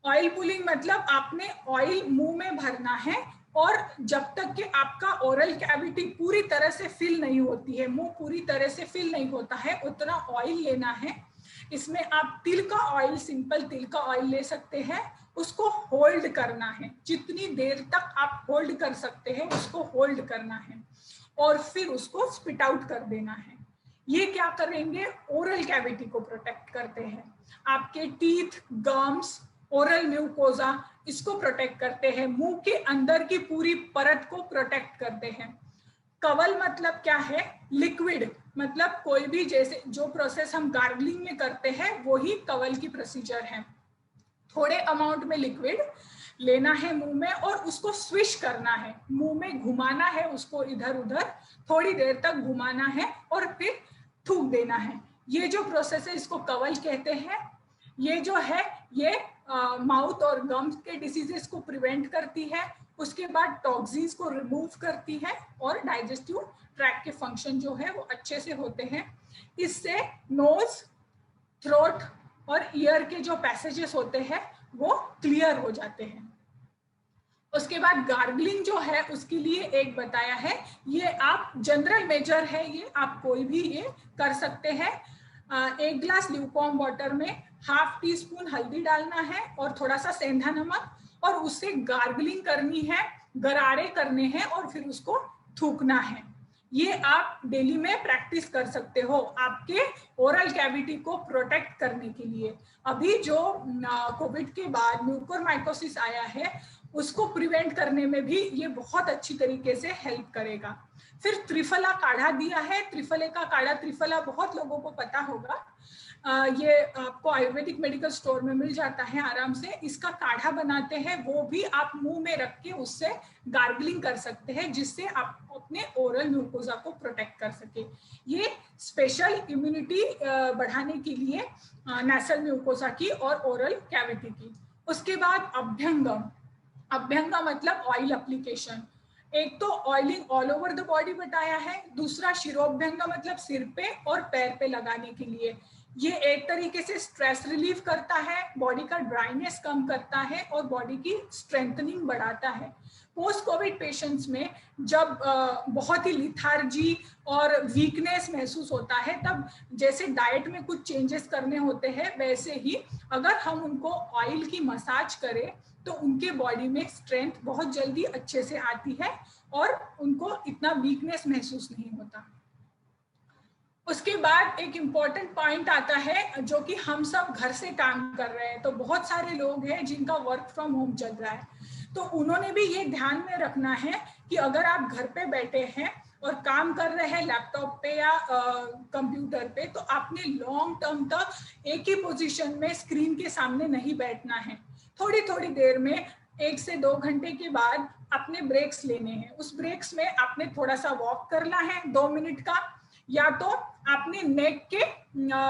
ऑयल पुलिंग मतलब आपने ऑयल मुंह में भरना है और जब तक कि आपका ओरल कैविटी पूरी तरह से फिल नहीं होती है, मुंह पूरी तरह से फिल नहीं होता है, उतना ऑयल लेना है। इसमें आप तिल का ऑयल, सिंपल तिल का ऑयल ले सकते हैं, उसको होल्ड करना है। जितनी देर तक आप होल्ड कर सकते हैं उसको होल्ड करना है और फिर उसको स्पिट आउट कर देना है। ये क्या करेंगे, ओरल कैविटी को प्रोटेक्ट करते हैं। आपके टीथ, गम्स, ओरल म्यूकोजा इसको प्रोटेक्ट करते हैं, मुंह के अंदर की पूरी परत को प्रोटेक्ट करते हैं। कवल मतलब क्या है, लिक्विड, मतलब कोई भी जैसे जो प्रोसेस हम गार्गलिंग में करते हैं वही कवल की प्रोसीजर है। थोड़े अमाउंट में लिक्विड लेना है मुंह में और उसको स्विश करना है, मुंह में घुमाना है उसको, इधर उधर थोड़ी देर तक घुमाना है और फिर थूक देना है। ये जो प्रोसेस है इसको कवल कहते हैं। ये जो है ये माउथ और गम्स के डिसीजेस को प्रिवेंट करती है। उसके बाद टॉक्सिन्स को रिमूव करती है और डाइजेस्टिव ट्रैक के फंक्शन जो है वो अच्छे से होते हैं। इससे नोज, थ्रोट और ईयर के जो पैसेजेस होते हैं वो क्लियर हो जाते हैं। उसके बाद गार्गलिंग जो है उसके लिए एक बताया है, ये आप जनरल मेजर है, ये आप कोई भी ये कर सकते हैं। 1 ग्लास ल्यूकॉर्म वाटर में ½ टीस्पून हल्दी डालना है और थोड़ा सा सेंधा नमक, और उससे गार्गलिंग करनी है, गरारे करने हैं और फिर उसको थूकना है। ये आप डेली में प्रैक्टिस कर सकते हो आपके ओरल कैविटी को प्रोटेक्ट करने के लिए। अभी जो कोविड के बाद म्यूकोरमाइकोसिस आया है उसको प्रिवेंट करने में भी ये बहुत अच्छी तरीके से हेल्प करेगा। फिर त्रिफला काढ़ा दिया है। त्रिफले का काढ़ा, त्रिफला बहुत लोगों को पता होगा, ये आपको आयुर्वेदिक मेडिकल स्टोर में मिल जाता है आराम से। इसका काढ़ा बनाते हैं, वो भी आप मुंह में रख के उससे गार्गलिंग कर सकते हैं, जिससे आप अपने ओरल म्यूकोजा को प्रोटेक्ट कर सके। ये स्पेशल इम्यूनिटी बढ़ाने के लिए नेसल म्यूकोजा की और ओरल कैविटी की। उसके बाद अभ्यंगम। अभ्यंगम मतलब ऑयल एप्लीकेशन। एक तो oiling all over the body बताया है, दूसरा शिरोभ्यंगम मतलब सिर पे और पैर पे लगाने के लिए। ये एक तरीके से स्ट्रेस रिलीफ करता है, बॉडी का ड्राइनेस कम करता है और बॉडी की स्ट्रेंथनिंग बढ़ाता है। पोस्ट कोविड पेशेंट्स में जब बहुत ही लिथार्जी और वीकनेस महसूस होता है, तब जैसे डाइट में कुछ चेंजेस करने होते हैं, वैसे ही अगर हम उनको ऑयल की मसाज करें तो उनके बॉडी में स्ट्रेंथ बहुत जल्दी अच्छे से आती है और उनको इतना वीकनेस महसूस नहीं होता। उसके बाद एक इम्पॉर्टेंट पॉइंट आता है, जो कि हम सब घर से काम कर रहे हैं, तो बहुत सारे लोग हैं जिनका वर्क फ्रॉम होम चल रहा है, तो उन्होंने भी ये ध्यान में रखना है कि अगर आप घर पे बैठे हैं और काम कर रहे हैं लैपटॉप पे या कंप्यूटर पे, तो आपने लॉन्ग टर्म तक एक ही पोजीशन में स्क्रीन के सामने नहीं बैठना है। थोड़ी थोड़ी देर में 1 से 2 घंटे के बाद अपने ब्रेक्स लेने हैं। उस ब्रेक्स में आपने थोड़ा सा वॉक करना है 2 मिनट का, या तो आपने नेक के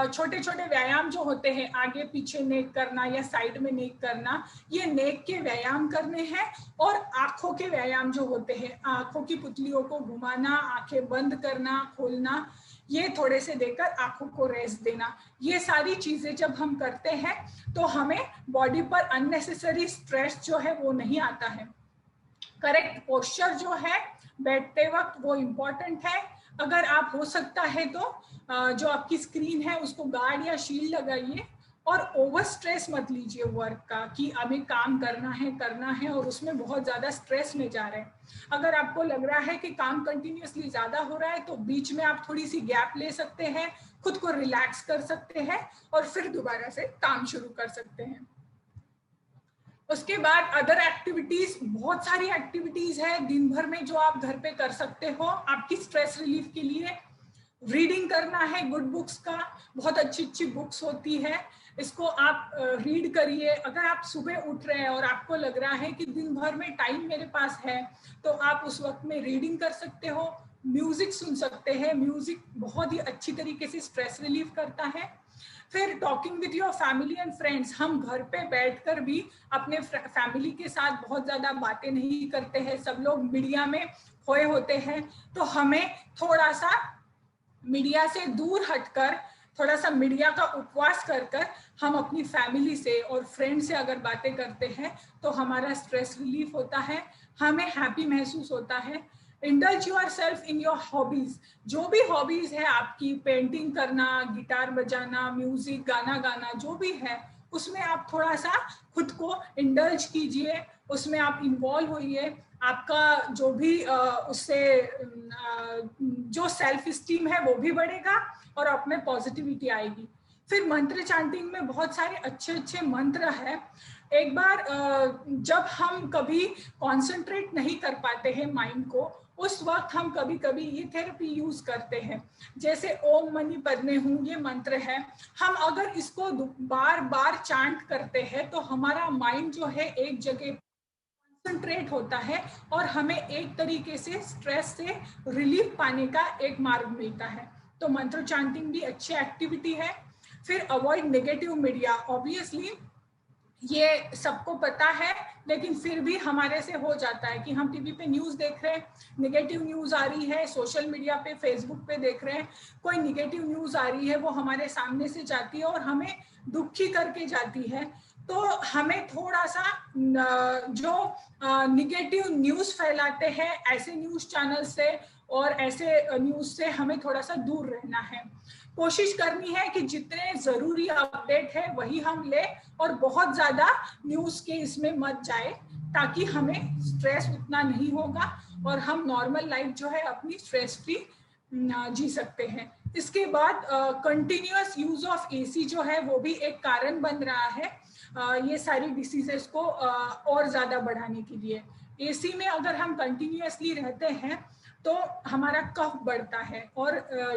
छोटे छोटे व्यायाम जो होते हैं, आगे पीछे नेक करना या साइड में नेक करना, ये नेक के व्यायाम करने हैं। और आंखों के व्यायाम जो होते हैं, आंखों की पुतलियों को घुमाना, आंखें बंद करना, खोलना, ये थोड़े से देकर आंखों को रेस्ट देना। ये सारी चीजें जब हम करते हैं तो हमें बॉडी पर अननेसेसरी स्ट्रेस जो है वो नहीं आता है। करेक्ट पोस्चर जो है बैठते वक्त वो इम्पोर्टेंट है। अगर आप हो सकता है तो जो आपकी स्क्रीन है उसको गार्ड या शील्ड लगाइए, और ओवर स्ट्रेस मत लीजिए वर्क का कि हमें काम करना है और उसमें बहुत ज्यादा स्ट्रेस में जा रहे हैं। अगर आपको लग रहा है कि काम कंटिन्यूअसली ज्यादा हो रहा है तो बीच में आप थोड़ी सी गैप ले सकते हैं, खुद को रिलैक्स कर सकते हैं और फिर दोबारा से काम शुरू कर सकते हैं। उसके बाद अदर एक्टिविटीज, बहुत सारी एक्टिविटीज है दिन भर में जो आप घर पे कर सकते हो आपकी स्ट्रेस रिलीफ के लिए। रीडिंग करना है गुड बुक्स का, बहुत अच्छी अच्छी बुक्स होती है, इसको आप रीड करिए। अगर आप सुबह उठ रहे हैं और आपको लग रहा है कि दिन भर में टाइम मेरे पास है, तो आप उस वक्त में रीडिंग कर सकते हो, म्यूजिक सुन सकते हैं। म्यूजिक बहुत ही अच्छी तरीके से स्ट्रेस रिलीफ करता है। फिर talking with your family and friends. हम घर पे बैठकर भी अपने फैमिली के साथ बहुत ज्यादा बातें नहीं करते हैं, सब लोग मीडिया में खोए होते हैं, तो हमें थोड़ा सा मीडिया से दूर हटकर, थोड़ा सा मीडिया का उपवास कर हम अपनी फैमिली से और फ्रेंड से अगर बातें करते हैं तो हमारा स्ट्रेस रिलीफ होता है, हमें हैप्पी महसूस होता है। Indulge yourself in your hobbies. जो भी हॉबीज है आपकी, पेंटिंग करना, गिटार बजाना, म्यूजिक, गाना गाना, जो भी है उसमें आप थोड़ा सा खुद को इंडल्ज कीजिए, उसमें आप इन्वॉल्व होइए। आपका जो भी उससे जो सेल्फ स्टीम है वो भी बढ़ेगा और आप में पॉजिटिविटी आएगी। फिर मंत्र चैंटिंग में बहुत सारे अच्छे अच्छे मंत्र है। एक बार जब हम कभी कॉन्सेंट्रेट नहीं कर पाते हैं माइंड को, उस वक्त हम कभी कभी ये थेरेपी यूज करते हैं, जैसे ओम मणि पद्मे हूँ, ये मंत्र है। हम अगर इसको बार बार चांट करते हैं तो हमारा माइंड जो है एक जगह कॉन्सेंट्रेट होता है और हमें एक तरीके से स्ट्रेस से रिलीफ पाने का एक मार्ग मिलता है। तो मंत्र चैंटिंग भी अच्छी एक्टिविटी है। फिर अवॉइड नेगेटिव मीडिया। ऑब्वियसली ये सबको पता है, लेकिन फिर भी हमारे से हो जाता है कि हम टीवी पे न्यूज़ देख रहे हैं, नेगेटिव न्यूज़ आ रही है, सोशल मीडिया पे फेसबुक पे देख रहे हैं, कोई नेगेटिव न्यूज़ आ रही है, वो हमारे सामने से जाती है और हमें दुखी करके जाती है। तो हमें थोड़ा सा जो नेगेटिव न्यूज़ फैलाते हैं ऐसे न्यूज़ चैनल से और ऐसे न्यूज़ से हमें थोड़ा सा दूर रहना है। कोशिश करनी है कि जितने जरूरी अपडेट है वही हम ले और बहुत ज्यादा न्यूज़ के इसमें मत जाए, ताकि हमें स्ट्रेस उतना नहीं होगा और हम नॉर्मल लाइफ जो है अपनी स्ट्रेस फ्री जी सकते हैं। इसके बाद कंटिन्यूअस यूज ऑफ एसी जो है वो भी एक कारण बन रहा है ये सारी डिसीजेस को और ज्यादा बढ़ाने के लिए। एसी में अगर हम कंटिन्यूअसली रहते हैं तो हमारा कफ बढ़ता है। और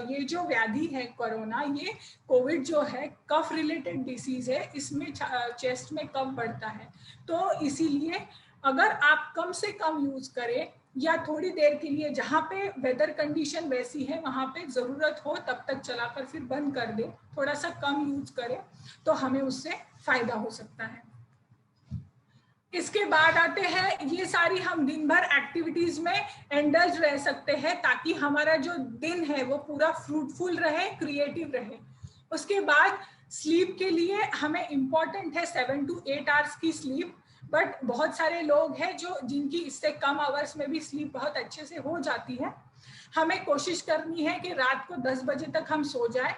ये जो व्याधि है कोरोना, ये कोविड जो है कफ रिलेटेड डिसीज है, इसमें चेस्ट में कफ बढ़ता है। तो इसीलिए अगर आप कम से कम यूज करें या थोड़ी देर के लिए, जहाँ पे वेदर कंडीशन वैसी है वहाँ पे जरूरत हो तब तक चलाकर फिर बंद कर दे, थोड़ा सा कम यूज करें तो हमें उससे फायदा हो सकता है। इसके बाद आते हैं, ये सारी हम दिन भर एक्टिविटीज में एंडल्ज रह सकते हैं ताकि हमारा जो दिन है वो पूरा फ्रूटफुल रहे, क्रिएटिव रहे। उसके बाद स्लीप के लिए हमें इम्पॉर्टेंट है 7 to 8 आवर्स की स्लीप, बट बहुत सारे लोग हैं जो जिनकी इससे कम आवर्स में भी स्लीप बहुत अच्छे से हो जाती है। हमें कोशिश करनी है कि रात को 10 बजे तक हम सो जाए।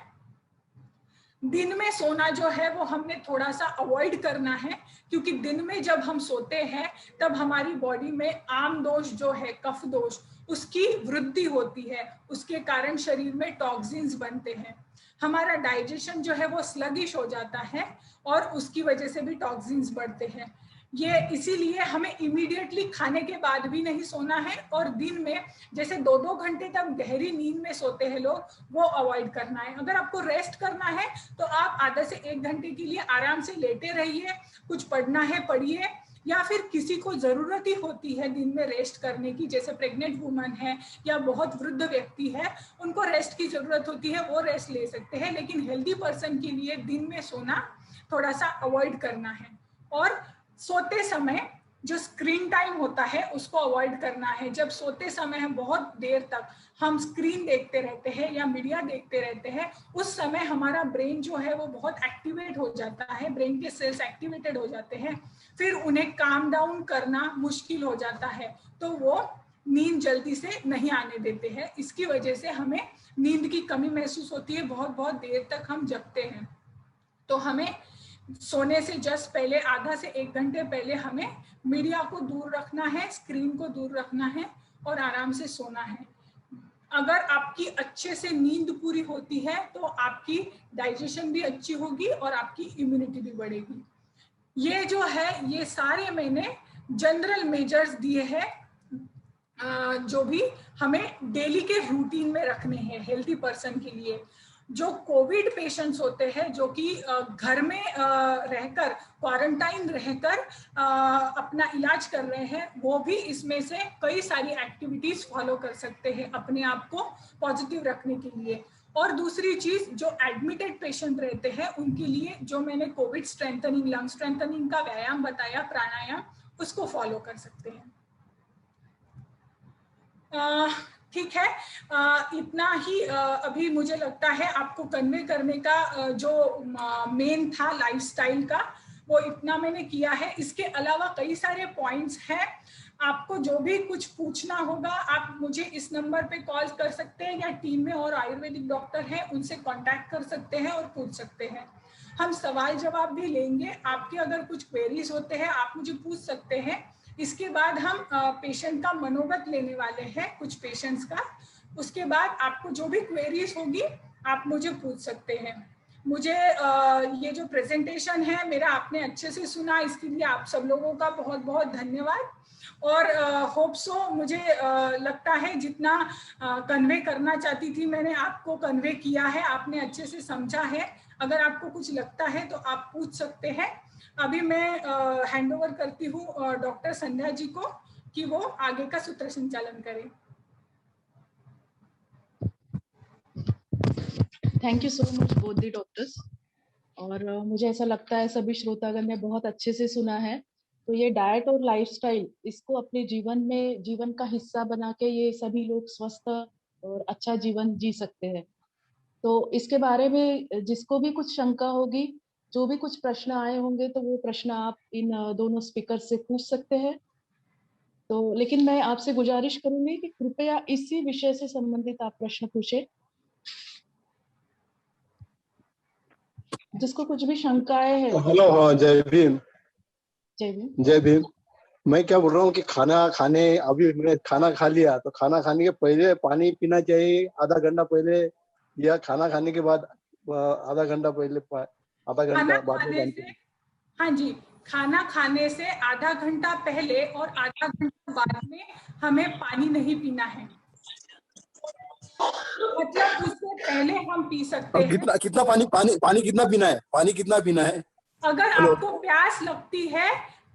दिन में सोना जो है वो हमने थोड़ा सा अवॉइड करना है, क्योंकि दिन में जब हम सोते हैं तब हमारी बॉडी में आम दोष जो है, कफ दोष, उसकी वृद्धि होती है, उसके कारण शरीर में टॉक्सिन्स बनते हैं, हमारा डाइजेशन जो है वो स्लगिश हो जाता है और उसकी वजह से भी टॉक्सिन्स बढ़ते हैं। ये इसीलिए हमें इमीडिएटली खाने के बाद भी नहीं सोना है, और दिन में जैसे 2-2 घंटे तक गहरी नींद में सोते हैं लोग, वो अवॉइड करना है। अगर आपको रेस्ट करना है तो आप आधा से 1 घंटे के लिए आराम से लेटे रहिए, कुछ पढ़ना है पढ़िए, या फिर किसी को जरूरत ही होती है दिन में रेस्ट करने की, जैसे प्रेग्नेंट वुमन है या बहुत वृद्ध व्यक्ति है, उनको रेस्ट की जरूरत होती है, वो रेस्ट ले सकते हैं। लेकिन हेल्दी पर्सन के लिए दिन में सोना थोड़ा सा अवॉइड करना है। और सोते समय जो स्क्रीन टाइम होता है उसको अवॉइड करना है। जब सोते समय हम बहुत देर तक हम स्क्रीन देखते रहते हैं या मीडिया देखते रहते हैं, उस समय हमारा ब्रेन जो है वो बहुत एक्टिवेट हो जाता है, ब्रेन के सेल्स एक्टिवेटेड हो जाते हैं, फिर उन्हें काम डाउन करना मुश्किल हो जाता है, तो वो नींद जल्दी से नहीं आने देते हैं। इसकी वजह से हमें नींद की कमी महसूस होती है, बहुत बहुत देर तक हम जगते हैं। तो हमें सोने से जस्ट पहले, आधा से 1 घंटे पहले हमें मीडिया को दूर रखना है, स्क्रीन को दूर रखना है और आराम से सोना है। अगर आपकी अच्छे से नींद पूरी होती है तो आपकी डाइजेशन भी अच्छी होगी और आपकी इम्यूनिटी भी बढ़ेगी। ये जो है, ये सारे मैंने जनरल मेजर्स दिए हैं जो भी हमें डेली के रूटीन में रखने हैं हेल्थी पर्सन के लिए। जो कोविड पेशेंट्स होते हैं, जो कि घर में रहकर, क्वारंटाइन रहकर अपना इलाज कर रहे हैं, वो भी इसमें से कई सारी एक्टिविटीज फॉलो कर सकते हैं अपने आप को पॉजिटिव रखने के लिए। और दूसरी चीज, जो एडमिटेड पेशेंट रहते हैं उनके लिए जो मैंने कोविड स्ट्रेंथनिंग, लंग स्ट्रेंथनिंग का व्यायाम बताया, प्राणायाम, उसको फॉलो कर सकते हैं। ठीक है, इतना ही अभी मुझे लगता है आपको कन्वे करने का जो मेन था लाइफस्टाइल का, वो इतना मैंने किया है। इसके अलावा कई सारे पॉइंट्स हैं, आपको जो भी कुछ पूछना होगा आप मुझे इस नंबर पे कॉल कर सकते हैं, या टीम में और आयुर्वेदिक डॉक्टर हैं उनसे कांटेक्ट कर सकते हैं और पूछ सकते हैं। हम सवाल जवाब भी लेंगे, आपके अगर कुछ क्वेरीज होते हैं आप मुझे पूछ सकते हैं। इसके बाद हम पेशेंट का मनोगत लेने वाले हैं, कुछ पेशेंट्स का। उसके बाद आपको जो भी क्वेरीज होगी आप मुझे पूछ सकते हैं। मुझे ये जो प्रेजेंटेशन है मेरा आपने अच्छे से सुना, इसके लिए आप सब लोगों का बहुत बहुत धन्यवाद। और होप सो, मुझे लगता है जितना कन्वे करना चाहती थी मैंने आपको कन्वे किया है, आपने अच्छे से समझा है। अगर आपको कुछ लगता है तो आप पूछ सकते हैं। अभी मैं हैंड ओवर करती हूँ डॉक्टर संध्या जी को कि वो आगे का सूत्र संचालन करें। Thank you so much both the doctors. और मुझे ऐसा लगता है सभी श्रोतागण ने बहुत अच्छे से सुना है। तो ये डाइट और लाइफस्टाइल, इसको अपने जीवन में, जीवन का हिस्सा बना के ये सभी लोग स्वस्थ और अच्छा जीवन जी सकते हैं। तो इसके बारे में जिसको भी कुछ शंका होगी, जो भी कुछ प्रश्न आए होंगे, तो वो प्रश्न आप इन दोनों स्पीकर से पूछ सकते हैं। तो लेकिन मैं आपसे गुजारिश करूंगी कि कृपया इसी विषय से संबंधित आप प्रश्न पूछे। जिसको कुछ भी शंकाएं हैं। हेलो, हाँ, जय भीम। जय भीम। जय भीम। मैं क्या बोल रहा हूँ कि खाना खाने, अभी मैंने खाना खा लिया, तो खाना खाने के पहले पानी पीना चाहिए आधा घंटा पहले, या खाना खाने के बाद आधा घंटा पहले, आधा घंटा बाद में? हाँ जी, खाना खाने से आधा घंटा पहले और आधा घंटा बाद में हमें पानी नहीं पीना है। मतलब उससे पहले हम पी सकते हैं। कितना कितना पानी कितना पीना है? पानी कितना पीना है? अगर आपको प्यास लगती है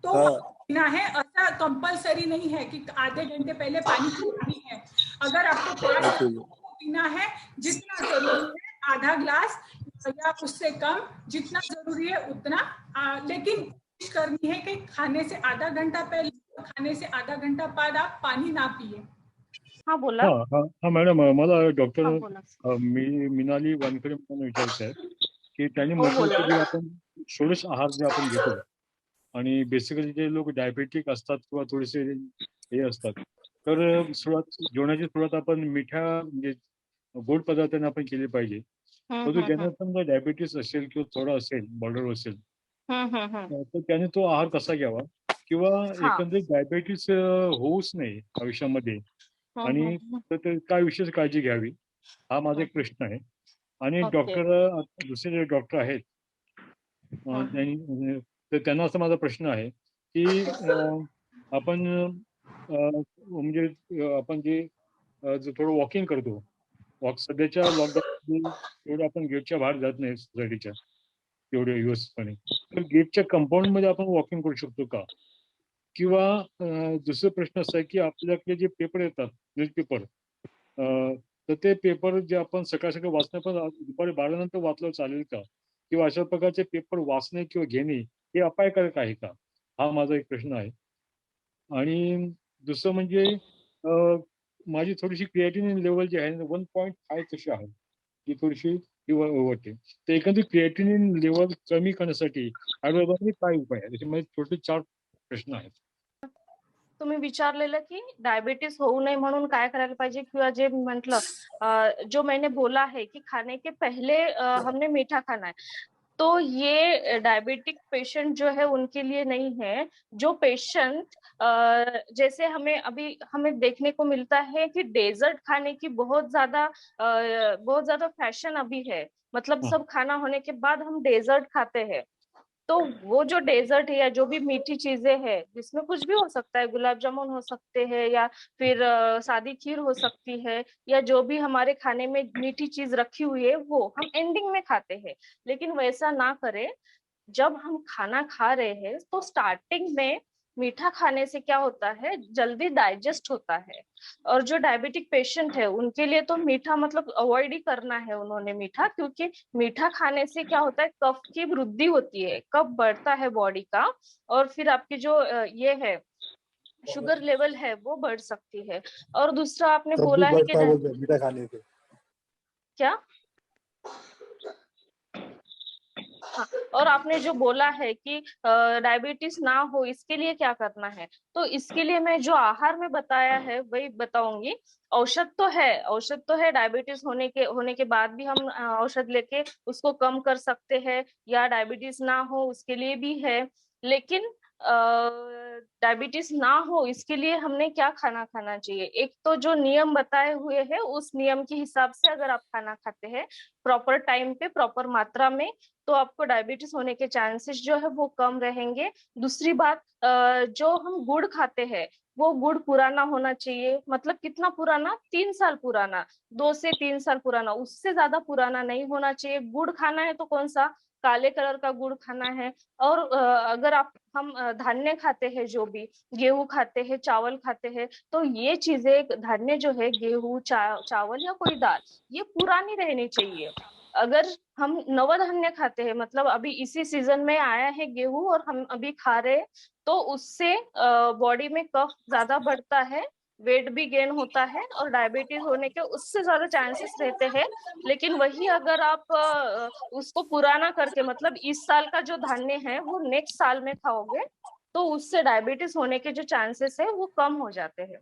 तो हाँ। पीना है, ऐसा कंपलसरी नहीं है कि आधे घंटे पहले पानी पीना ही है। अगर आपको प्यास लगती है तो पीना है, जितना जरूरी है आधा ग्लास या उससे कम, जितना जरूरी है उतना। लेकिन कोशिश करनी है कि खाने से आधा घंटा पहले, खाने से आधा घंटा बाद आप पानी ना पिए। हाँ बोला। हाँ हाँ हाँ मॅडम, मला डॉक्टर हाँ बोला. मिनाली वानखेडे म्हणून विचारायचं आहे की त्यांनी हो म्हटलं बोला. की जे आपण षोडश आहार जे आपण घेतो आणि बेसिकली जे लोक डायबेटिक असतात किंवा थोडेसे हे असतात, तर जेवणाची सुरुवात आपण मिठ्या म्हणजे गोड पदार्थांनी आपण केली पाहिजे. परंतु ज्यांना समजा डायबिटीस असेल किंवा थोडा असेल, बॉर्डर असेल, तर त्याने तो आहार कसा घ्यावा किंवा हाँ. एकंदरीत डायबिटीस होऊच नये आयुष्यामध्ये आणि तर काय विशेष काळजी घ्यावी, हा माझा एक प्रश्न आहे. आणि ओके. दुसरे जे डॉक्टर आहेत तर त्यांना असा माझा प्रश्न आहे की आपण म्हणजे आपण जे थोडं वॉकिंग करतो, सध्याच्या लॉकडाऊन एवढं आपण गेटच्या बाहेर जात नाही सोसायटीच्या तेवढे व्यवस्थितपणे, तर गेटच्या कंपाऊंड मध्ये आपण वॉकिंग करू शकतो का? किंवा दुसरा प्रश्न असा आहे की आपल्याकडे जे पेपर येतात, न्यूजपेपर, तर ते पेपर जे आपण सकाळ सकाळी वाचणं पण दुपारी 12 नंतर वाचलं चालेल का? किंवा अशा प्रकारचे पेपर वाचणे किंवा घेणे हे अपायकारक आहे का? हा माझा एक प्रश्न आहे. आणि दुसरं म्हणजे माझी थोडीशी क्रिएटिनिन लेवल जी आहे 1.5 कशी आहे, ती थोडीशी वाटते. तर एकंदरीत क्रिएटिनिन लेवल कमी करण्यासाठी आयुर्वेदामध्ये काय उपाय आहे? त्याच्यामध्ये छोटे 4 प्रश्न आहेत. तुम्ही विचारलेलं की डायबिटीज होऊ नये म्हणून काय करायला पाहिजे, किंवा जे म्हटलं जो मैंने बोला है कि खाने के पहले हमने मीठा खाना है, तो ये डायबिटिक पेशेंट जो है उनके लिए नहीं है। जो पेशेंट जैसे हमें देखने को मिलता है कि डेजर्ट खाने की बहुत ज्यादा फैशन अभी है। मतलब सब खाना होने के बाद हम डेजर्ट खाते हैं। तो वो जो डेजर्ट है या जो भी मीठी चीजें है, जिसमें कुछ भी हो सकता है, गुलाब जामुन हो सकते हैं या फिर सादी खीर हो सकती है, या जो भी हमारे खाने में मीठी चीज रखी हुई है वो हम एंडिंग में खाते हैं। लेकिन वैसा ना करें। जब हम खाना खा रहे हैं तो स्टार्टिंग में मीठा खाने से क्या होता है, जल्दी डाइजेस्ट होता है। और जो डायबिटिक पेशेंट है उनके लिए तो मीठा मतलब अवॉइड ही करना है उन्होंने मीठा, क्योंकि मीठा खाने से क्या होता है, कफ की वृद्धि होती है, कफ बढ़ता है बॉडी का, और फिर आपकी जो ये है शुगर लेवल है वो बढ़ सकती है। और दूसरा आपने बोला है कि मीठा खाने से क्या, हाँ, और आपने जो बोला है कि डायबिटीज ना हो इसके लिए क्या करना है, तो इसके लिए मैं जो आहार में बताया है वही बताऊंगी। औषध तो है डायबिटीज होने के बाद भी हम औषध लेके उसको कम कर सकते हैं, या डायबिटीज ना हो उसके लिए भी है। लेकिन डायबिटीज ना हो इसके लिए हमने क्या खाना खाना चाहिए, एक तो जो नियम बताए हुए हैं उस नियम के हिसाब से अगर आप खाना खाते हैं प्रॉपर टाइम पे, प्रॉपर मात्रा में, तो आपको डायबिटीज होने के चांसेस जो है वो कम रहेंगे। दूसरी बात, जो हम गुड़ खाते हैं वो गुड़ पुराना होना चाहिए। मतलब कितना पुराना, 3 साल पुराना, 2 से 3 साल पुराना, उससे ज्यादा पुराना नहीं होना चाहिए। गुड़ खाना है तो कौन सा, काले कलर का गुड़ खाना है। और अगर हम धान्य खाते हैं, जो भी गेहूं खाते हैं, चावल खाते हैं, तो ये चीजें धान्य जो है गेहूं, चावल या कोई दाल, ये पुरानी रहनी चाहिए। अगर हम नवधान्य खाते हैं, मतलब अभी इसी सीजन में आया है गेहूं और हम अभी खा रहे हैं, तो उससे बॉडी में कफ ज्यादा बढ़ता है, वेट भी गेन होता है और डायबिटीज होने के उससे ज्यादा चांसेस रहते हैं। लेकिन वही अगर आप उसको पुराना करके, मतलब इस साल का जो धान्य है वो नेक्स्ट साल में खाओगे, तो उससे डायबिटीज होने के जो चांसेस है वो कम हो जाते हैं।